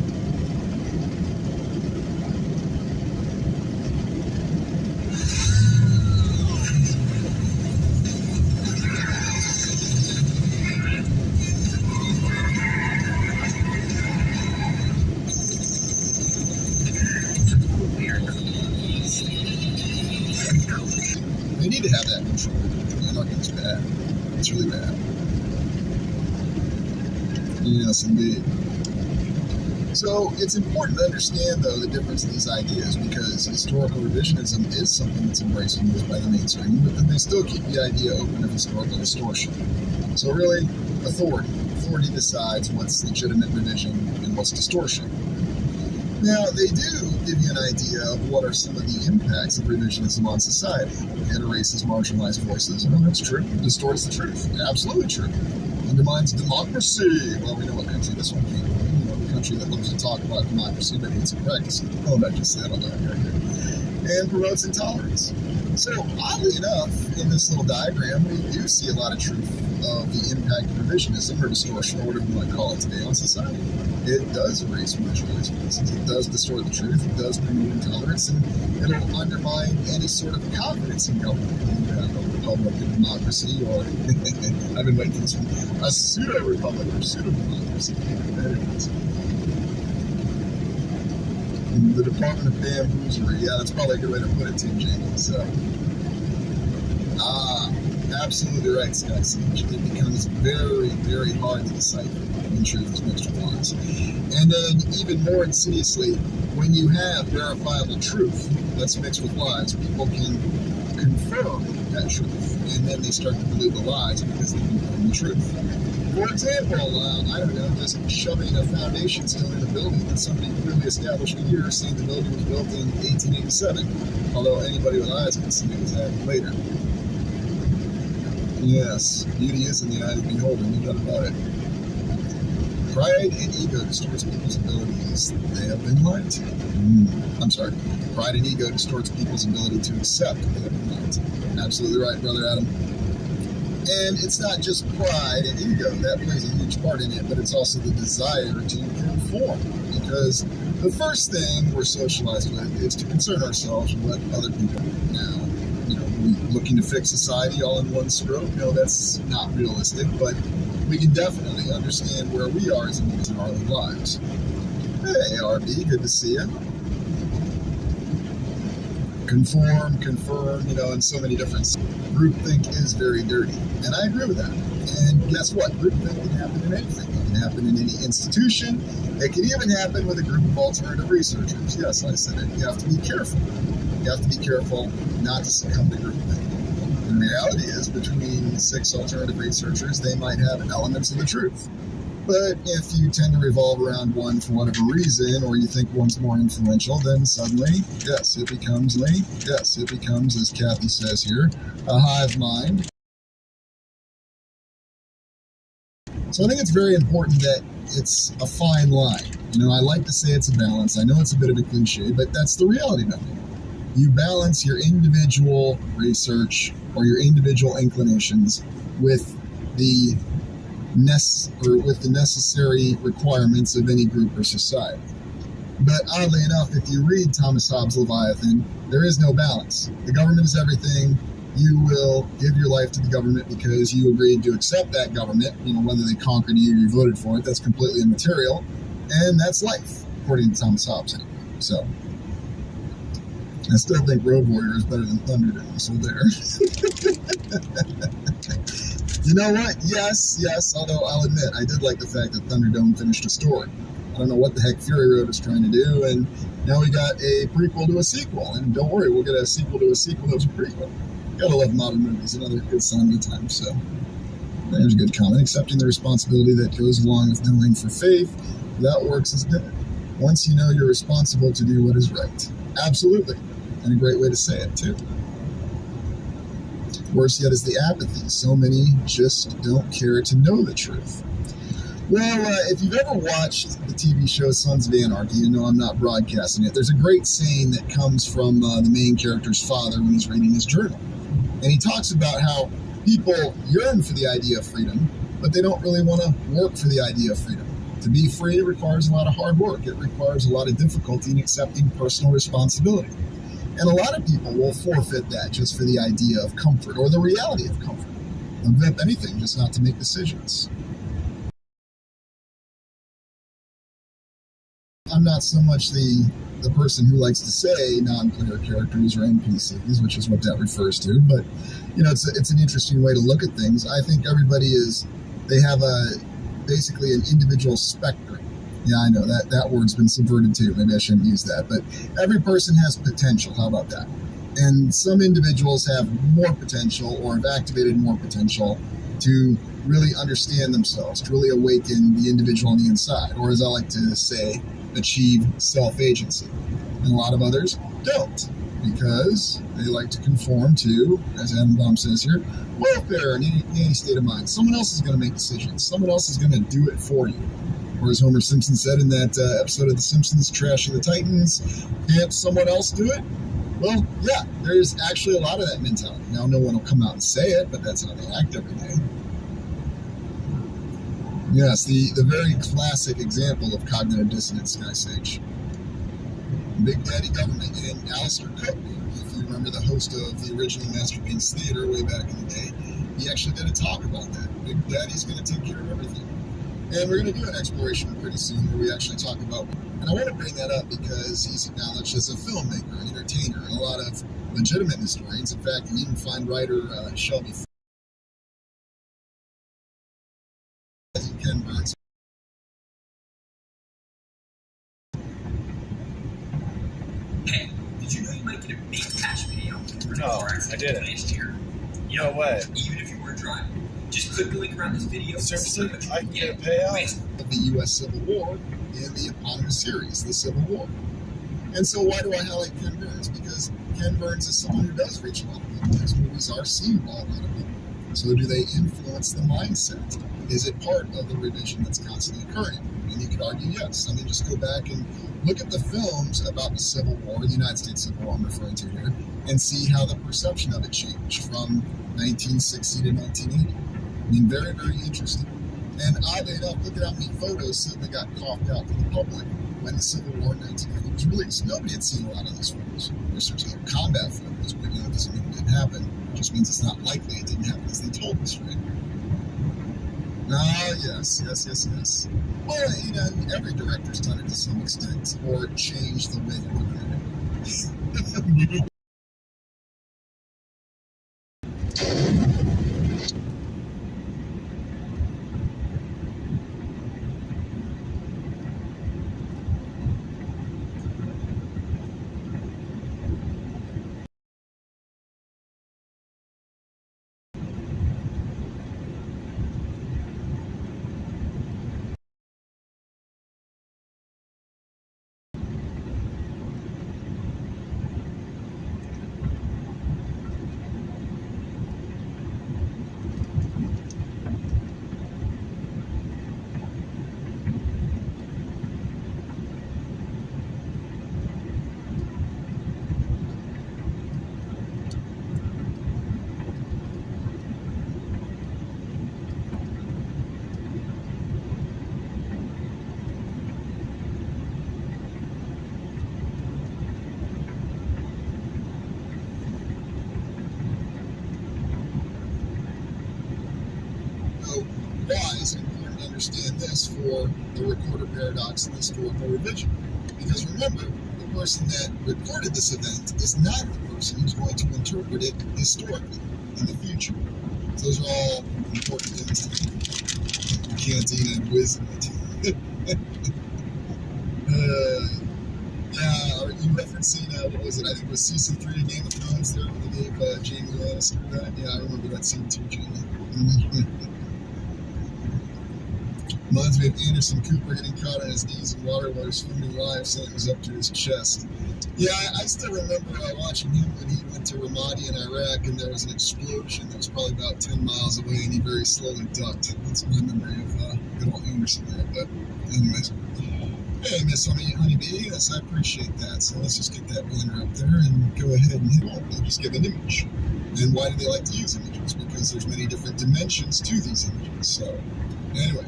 They need to have that control. Look, it's bad. It's really bad. Yes, indeed. So it's important to understand, though, the difference in these ideas, because historical revisionism is something that's embraced and used by the mainstream, but then they still keep the idea open of historical distortion. So really, authority decides what's legitimate revision and what's distortion. Now, they do give you an idea of what are some of the impacts of revisionism on society. It erases marginalized voices. Well, that's true. It distorts the truth. Absolutely true. Undermines democracy. Well, we know what country this one came from. The country that loves to talk about democracy, but hates to practice it. Oh, that just said on that right here. And promotes intolerance. So oddly enough, in this little diagram, we do see a lot of truth of the impact of revisionism or distortion, or whatever you want to call it today, on society. It does erase marginalized voices. It does distort the truth. It does remove intolerance, and it'll undermine any sort of confidence in government. You have a republican democracy, or I've been waiting for this one, a pseudo-republic or pseudo-democracy. There it is. The Department of Bamboozlery. Yeah, that's probably a good way to put it too, Jamie. So, absolutely right, Sky Siege. It becomes very, very hard to decipher when truth is mixed with lies. And then, even more insidiously, when you have verifiable truth that's mixed with lies, people can confirm that truth, and then they start to believe the lies because they confirm the truth. For example, I don't know, just shoving a foundation stone in a building that somebody clearly established a year, saying the building was built in 1887, although anybody with eyes can see it was added later. Yes, beauty is in the eye of the beholder, no doubt about it. Pride and ego distorts people's abilities. They have been lied to. I'm sorry. Pride and ego distorts people's ability to accept they have been lied to. Absolutely right, Brother Adam. And it's not just pride and ego that plays a huge part in it, but it's also the desire to conform. Because the first thing we're socialized with is to concern ourselves with what other people do. Now, looking to fix society all in one stroke, no, that's not realistic, but we can definitely understand where we are as individuals in our own lives. Hey, RB, good to see you. Conform, confirm, and so many different. Groupthink is very dirty, and I agree with that. And guess what? Groupthink can happen in anything. It can happen in any institution. It can even happen with a group of alternative researchers. Yes, I said it. You have to be careful. You have to be careful not to succumb to groupthink. The reality is, between 6 alternative researchers, they might have elements of the truth. But if you tend to revolve around one for whatever reason, or you think one's more influential, then suddenly, yes, it becomes, as Kathy says here, a hive mind. So I think it's very important that it's a fine line. I like to say it's a balance. I know it's a bit of a cliche, but that's the reality of it. You balance your individual research or your individual inclinations with the necessary requirements of any group or society. But oddly enough, if you read Thomas Hobbes' Leviathan, there is no balance. The government is everything. You will give your life to the government because you agreed to accept that government. Whether they conquered you or you voted for it, that's completely immaterial. And that's life, according to Thomas Hobbes. So, I still think Road Warrior is better than Thunderdome, so there. You know what? Yes, although I'll admit, I did like the fact that Thunderdome finished a story. I don't know what the heck Fury Road is trying to do, and now we got a prequel to a sequel, and don't worry, we'll get a sequel to a sequel that was a prequel. Gotta love modern movies, another good sign of the time, so there's a good comment. Accepting the responsibility that goes along with knowing for faith, that works as dead. Once you know you're responsible to do what is right. Absolutely, and a great way to say it, too. Worse yet is the apathy. So many just don't care to know the truth. Well, if you've ever watched the TV show Sons of Anarchy, you know I'm not broadcasting it. There's a great saying that comes from the main character's father when he's reading his journal. And he talks about how people yearn for the idea of freedom, but they don't really want to work for the idea of freedom. To be free requires a lot of hard work. It requires a lot of difficulty in accepting personal responsibility. And a lot of people will forfeit that just for the idea of comfort or the reality of comfort. They'll give up anything just not to make decisions. I'm not so much the person who likes to say non-player characters or NPCs, which is what that refers to, but it's an interesting way to look at things. I think everybody they have basically an individual spectrum. Yeah, I know that word's been subverted too. Maybe I shouldn't use that, but every person has potential. How about that? And some individuals have more potential or have activated more potential to really understand themselves, to really awaken the individual on the inside, or as I like to say, achieve self-agency. And a lot of others don't, because they like to conform to, as Adam Baum says here, welfare and any state of mind. Someone else is going to make decisions. Someone else is going to do it for you. Or as Homer Simpson said in that episode of The Simpsons, Trash of the Titans, can't someone else do it? Well, yeah, there's actually a lot of that mentality. Now, no one will come out and say it, but that's how they act every day. Yes, the very classic example of cognitive dissonance, Sky Sage. Big Daddy Government and Alistair Cook, if you remember the host of the original Masterpiece Theater way back in the day, he actually did a talk about that. Big Daddy's going to take care of everything. And we're going to do an exploration pretty soon where we actually talk about, and I want to bring that up because he's acknowledged as a filmmaker, an entertainer, and a lot of legitimate historians. In fact, you even find writer Shelby Ken Burns. Hey, did you know you might get a big cash payout for No, I didn't. next year? No way. Even if you were driving. Just click the link around this video. Seriously, I can get a payout? Of the U.S. Civil War in the eponymous series, The Civil War. And so why do I highlight Ken Burns? Because Ken Burns is someone who does reach a lot of people. His movies are seen by a lot of people. So do they influence the mindset? Is it part of the revision that's constantly occurring? And you could argue yes. I mean, just go back and look at the films about the Civil War, the United States Civil War I'm referring to here, and see how the perception of it changed from 1960 to 1980. I mean, very, very interesting. And oddly enough, look at how many photos suddenly got coughed out to the public when the Civil War in 1990 was released. Nobody had seen a lot of those photos. There's no combat photos, but it doesn't mean it didn't happen. It just means it's not likely it didn't happen as they told us, right? Ah, yes. Well, every director's done it to some extent, or changed the way they look at it. Why is it important to understand this for the recorder paradox and historical revision? Because remember, the person that recorded this event is not the person who's going to interpret it historically in the future. So those are all important things to canteen and wisdom. Yeah, are you referencing, what was it? I think it was season 3 of Game of Thrones there when they gave Jaime Lannister that. Yeah, I remember that scene too, Jamie. Reminds me of Anderson Cooper getting caught on his knees in water while he was filming live, saying it was up to his chest. Yeah, I still remember watching him when he went to Ramadi in Iraq, and there was an explosion that was probably about 10 miles away, and he very slowly ducked. That's my memory of good old Anderson there. But anyways, hey, Miss Honeybee, yes, I appreciate that. So let's just get that banner up there and go ahead and hit on. They'll just give an image. And why do they like to use images? Because there's many different dimensions to these images. So anyway.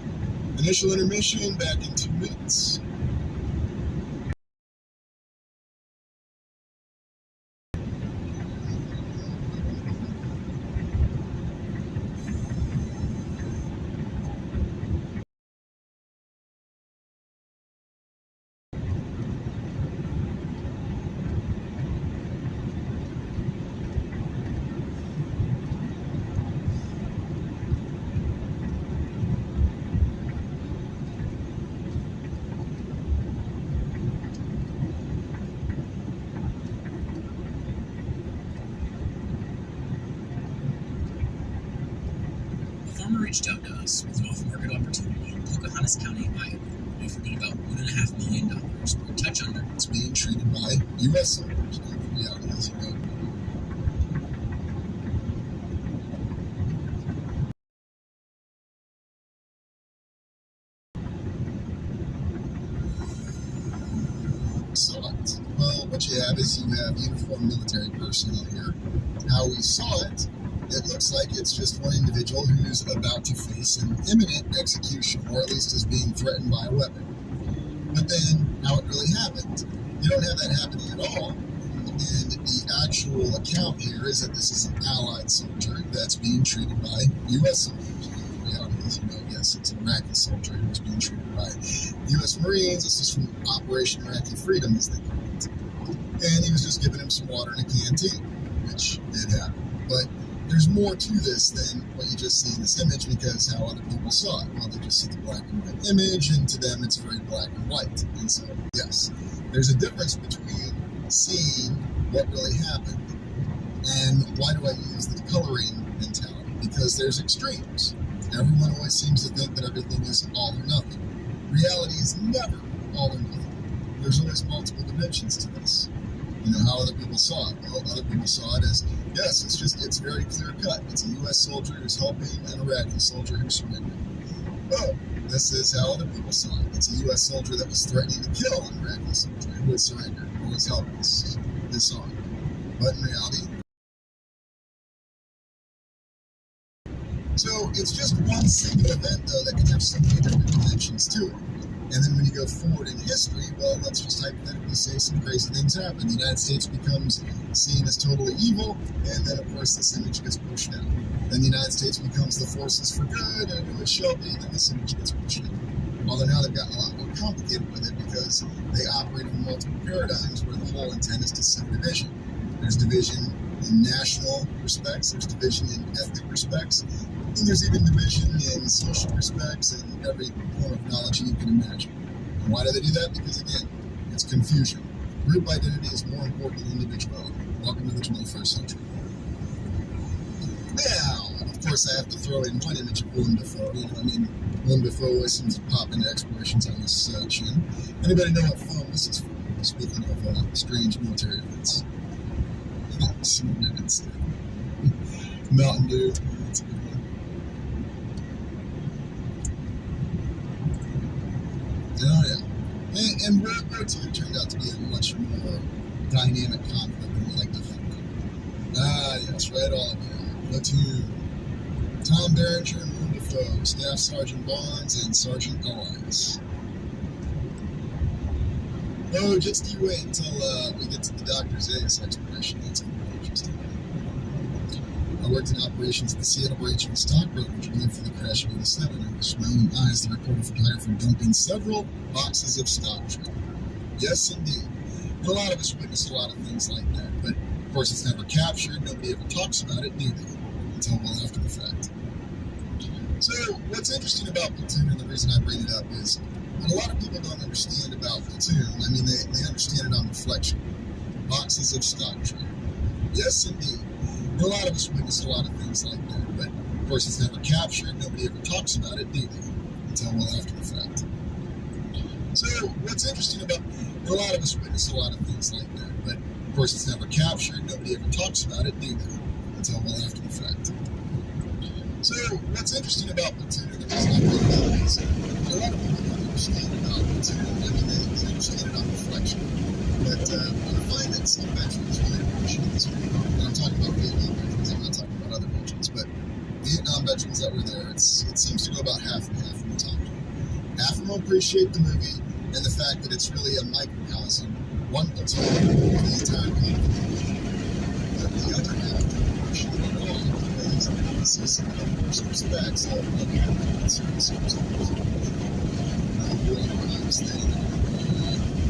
Initial intermission, back in 2 minutes. Farmer reached out to us with an off-market opportunity in Pocahontas County, Iowa, offering about $1.5 million for a touch under. It's being treated by U.S. soldiers. Reality is, Select. Well, what you have is you have uniformed military personnel here. How we saw it, it looks like it's just one individual who's about to face an imminent execution, or at least is being threatened by a weapon. But then, how it really happened, you don't have that happening at all. And the actual account here is that this is an Allied soldier that's being treated by U.S. soldiers. The reality is, yes, it's an Iraqi soldier who's being treated by U.S. Marines. This is from Operation Iraqi Freedom, as they call it. And he was just giving him some water in a canteen, which did happen. But there's more to this than what you just see in this image, because how other people saw it. Well, they just see the black and white image, and to them it's very black and white. And so, yes, there's a difference between seeing what really happened and why do I use the coloring mentality? Because there's extremes. Everyone always seems to think that everything is all or nothing. Reality is never all or nothing. There's always multiple dimensions to this. How other people saw it. Well, other people saw it as, yes, it's very clear cut. It's a U.S. soldier who's helping an Iraqi soldier who surrendered. Oh, this is how other people saw it. It's a U.S. soldier that was threatening to kill an Iraqi soldier who had surrendered or was helpless, disarmed. But in reality, so it's just one single event, though, that can have so many different dimensions to it. And then when you go forward in history, well, let's just hypothetically say some crazy things happen. The United States becomes seen as totally evil, and then, of course, this image gets pushed out. Then the United States becomes the forces for good, and it shall be, then this image gets pushed out. Although now they've gotten a lot more complicated with it because they operate in multiple paradigms where the whole intent is to sow division. There's division in national respects, there's division in ethnic respects, and there's even division in social respects and every form of knowledge you can imagine. And why do they do that? Because, again, it's confusion. Group identity is more important than individuality. Welcome to the 21st century. Now, of course, I have to throw in one image of Willem Dafoe. Willem Dafoe always seems to pop into explorations on this chin. Anybody know what film this is from? Speaking of strange military events. Mountain Dew. That's a good one. Oh, yeah. And World War II turned out to be a much more dynamic conflict than we like to think. Ah, yes, right, all of you. Platoon. Tom Berenger and Willem Dafoe, Staff Sergeant Bonds and Sergeant Elias. Oh, just you wait until we get to the Dr. Zayas expedition. That's going to be interesting. I worked in operations at the Seattle branch of the stockbrokers relieved for the crash of the 7, and with my own eyes, the reporter for hire for dumping several boxes of stock trade. Yes, indeed. And a lot of us witness a lot of things like that, but of course it's never captured. Nobody ever talks about it, do they? Until well after the fact. So, what's interesting about Platoon, and the reason I bring it up, is what a lot of people don't understand about Platoon. They understand it on reflection. Boxes of stock trade. Yes, indeed. And a lot of us witness a lot of things like that, but of course it's never captured. Nobody ever talks about it, do they? Until well after the fact. So, what's interesting about, and a lot of us witness a lot of things like that, but of course it's never captured. Nobody ever talks about it, do they? Until well after the fact. So, what's interesting about Platoon, and the reason I bring it up, is a lot of people don't understand about Platoon. They understand it on reflection. But I find that some veterans really appreciate this movie. And I'm talking about Vietnam veterans, I'm not talking about other veterans, but Vietnam veterans that were there, it seems to go about half and half when we talk to them. Half of them appreciate the movie and the fact that it's really a microcosm, one platoon, for the entire conflict. But the other half don't appreciate it at all because they see some adverse respects of what happened in certain circumstances. The war crimes thing,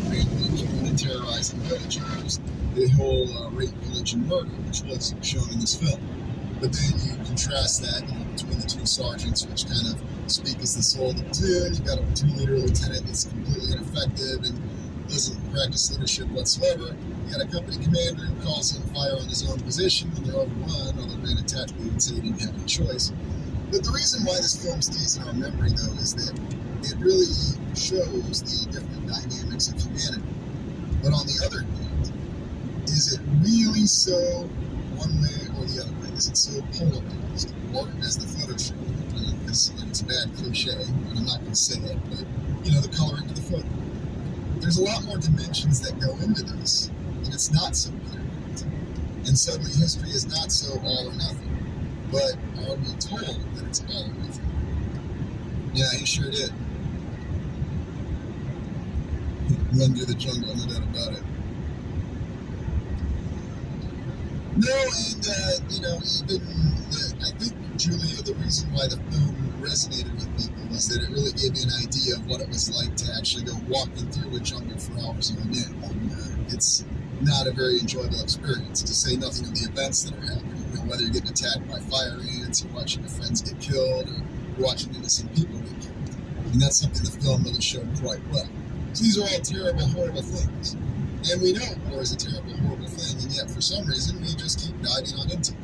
and terrorizing villagers, the whole rape, pillage, and murder, which was shown in this film. But then you contrast that between the two sergeants, which kind of speak as the soul of the platoon. You've got a platoon leader, lieutenant that's completely ineffective and doesn't practice leadership whatsoever. You got a company commander who calls in fire on his own position when they're overrun, although granted tactically he would say he didn't have any choice. But the reason why this film stays in our memory, though, is that it really shows the different dynamics of humanity. But on the other hand, is it really so one way or the other way? Is it so polarized? Or as the photo showed, because it's a bad cliche, and I'm not going to say it, but, the coloring of the photo. There's a lot more dimensions that go into this and it's not so clear. And suddenly history is not so all or nothing. But are we told that it's all or nothing? Yeah, he sure did. Run through the jungle, no doubt about it. No, and, I think, Julia, the reason why the film resonated with people was that it really gave you an idea of what it was like to actually go walking through a jungle for hours on end. And, it's not a very enjoyable experience, to say nothing of the events that are happening. Whether you're getting attacked by fire ants, or watching your friends get killed, or watching innocent people get killed. And that's something the film really showed quite well. So these are all terrible, horrible things. And we know war is a terrible, horrible thing, and yet for some reason we just keep diving on into it.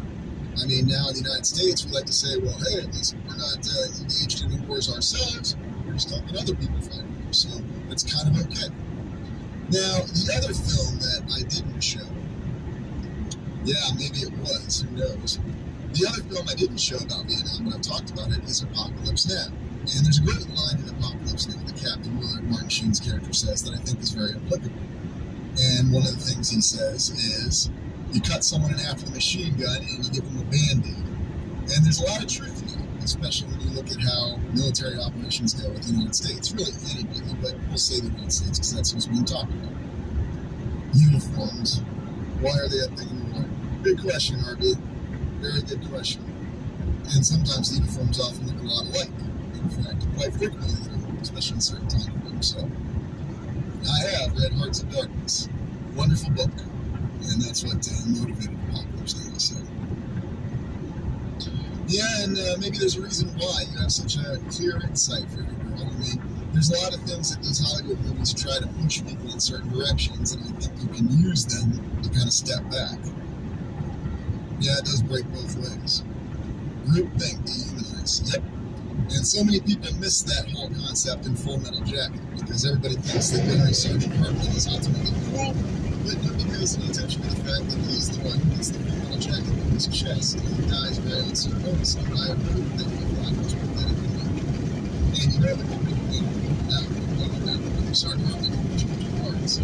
I mean, now in the United States, we like to say, well, hey, at least we're not engaged in the wars ourselves. We're just helping other people fight wars, so it's kind of okay. Now, the other film that I didn't show, yeah, maybe it was, who knows. The other film I didn't show about Vietnam, when I've talked about it, is Apocalypse Now. And there's a great line in Apocalypse Now that Captain Willard, Martin Sheen's character, says that I think is very applicable. And one of the things he says is, you cut someone in half with a machine gun and you give them a Band-Aid. And there's a lot of truth in that, especially when you look at how military operations go with the United States. Really anybody, but we'll say the United States because that's who's being talked about. Uniforms. Why are they a thing in war? Good question, RB. Very good question. And sometimes the uniforms often look a lot alike. In fact, quite frequently they do, especially in certain time frames. So, I have read Hearts of Darkness. Wonderful book. And that's what motivated Apocalypse Now. So, yeah, and maybe there's a reason why you have such a clear insight for your girl. I mean, there's a lot of things that these Hollywood movies try to push people in certain directions, and I think you can use them to kind of step back. Yeah, it does break both ways. Groupthink, dehumanize. Yep. And so many people miss that whole concept in Full Metal Jacket because everybody thinks that Barry Sergeant Hartman is ultimately cool, but nobody pays any attention to the fact that he's the one who gets the Full Metal Jacket in his chest and he dies very unceremoniously by a group that he thought was pathetic. And you know that the people now when Sergeant Hartman can change your heart. So,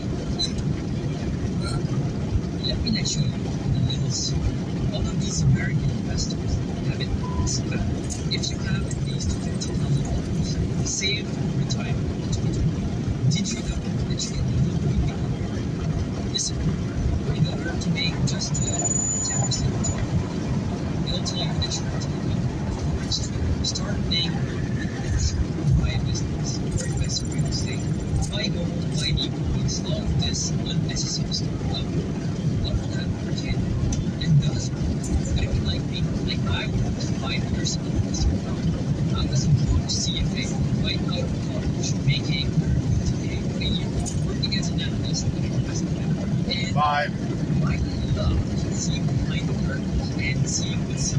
let me let you a little secret. All of these American investors have it this bad. If you have at least $50,000 saved for retirement in 2020, did you know that you can legally become Listen, in order to make just 10% return, they'll tell you that you have to become a street. Start paying buy a business, or invest in real estate, buy gold, buy Bitcoins, all of this unnecessary stuff. All of that pretend. And those that would like me, like I was 5 years ago, I was employed CFA right out of college, making a year, working as an analyst at an investment bank. And I love seeing behind the curtain and seeing what's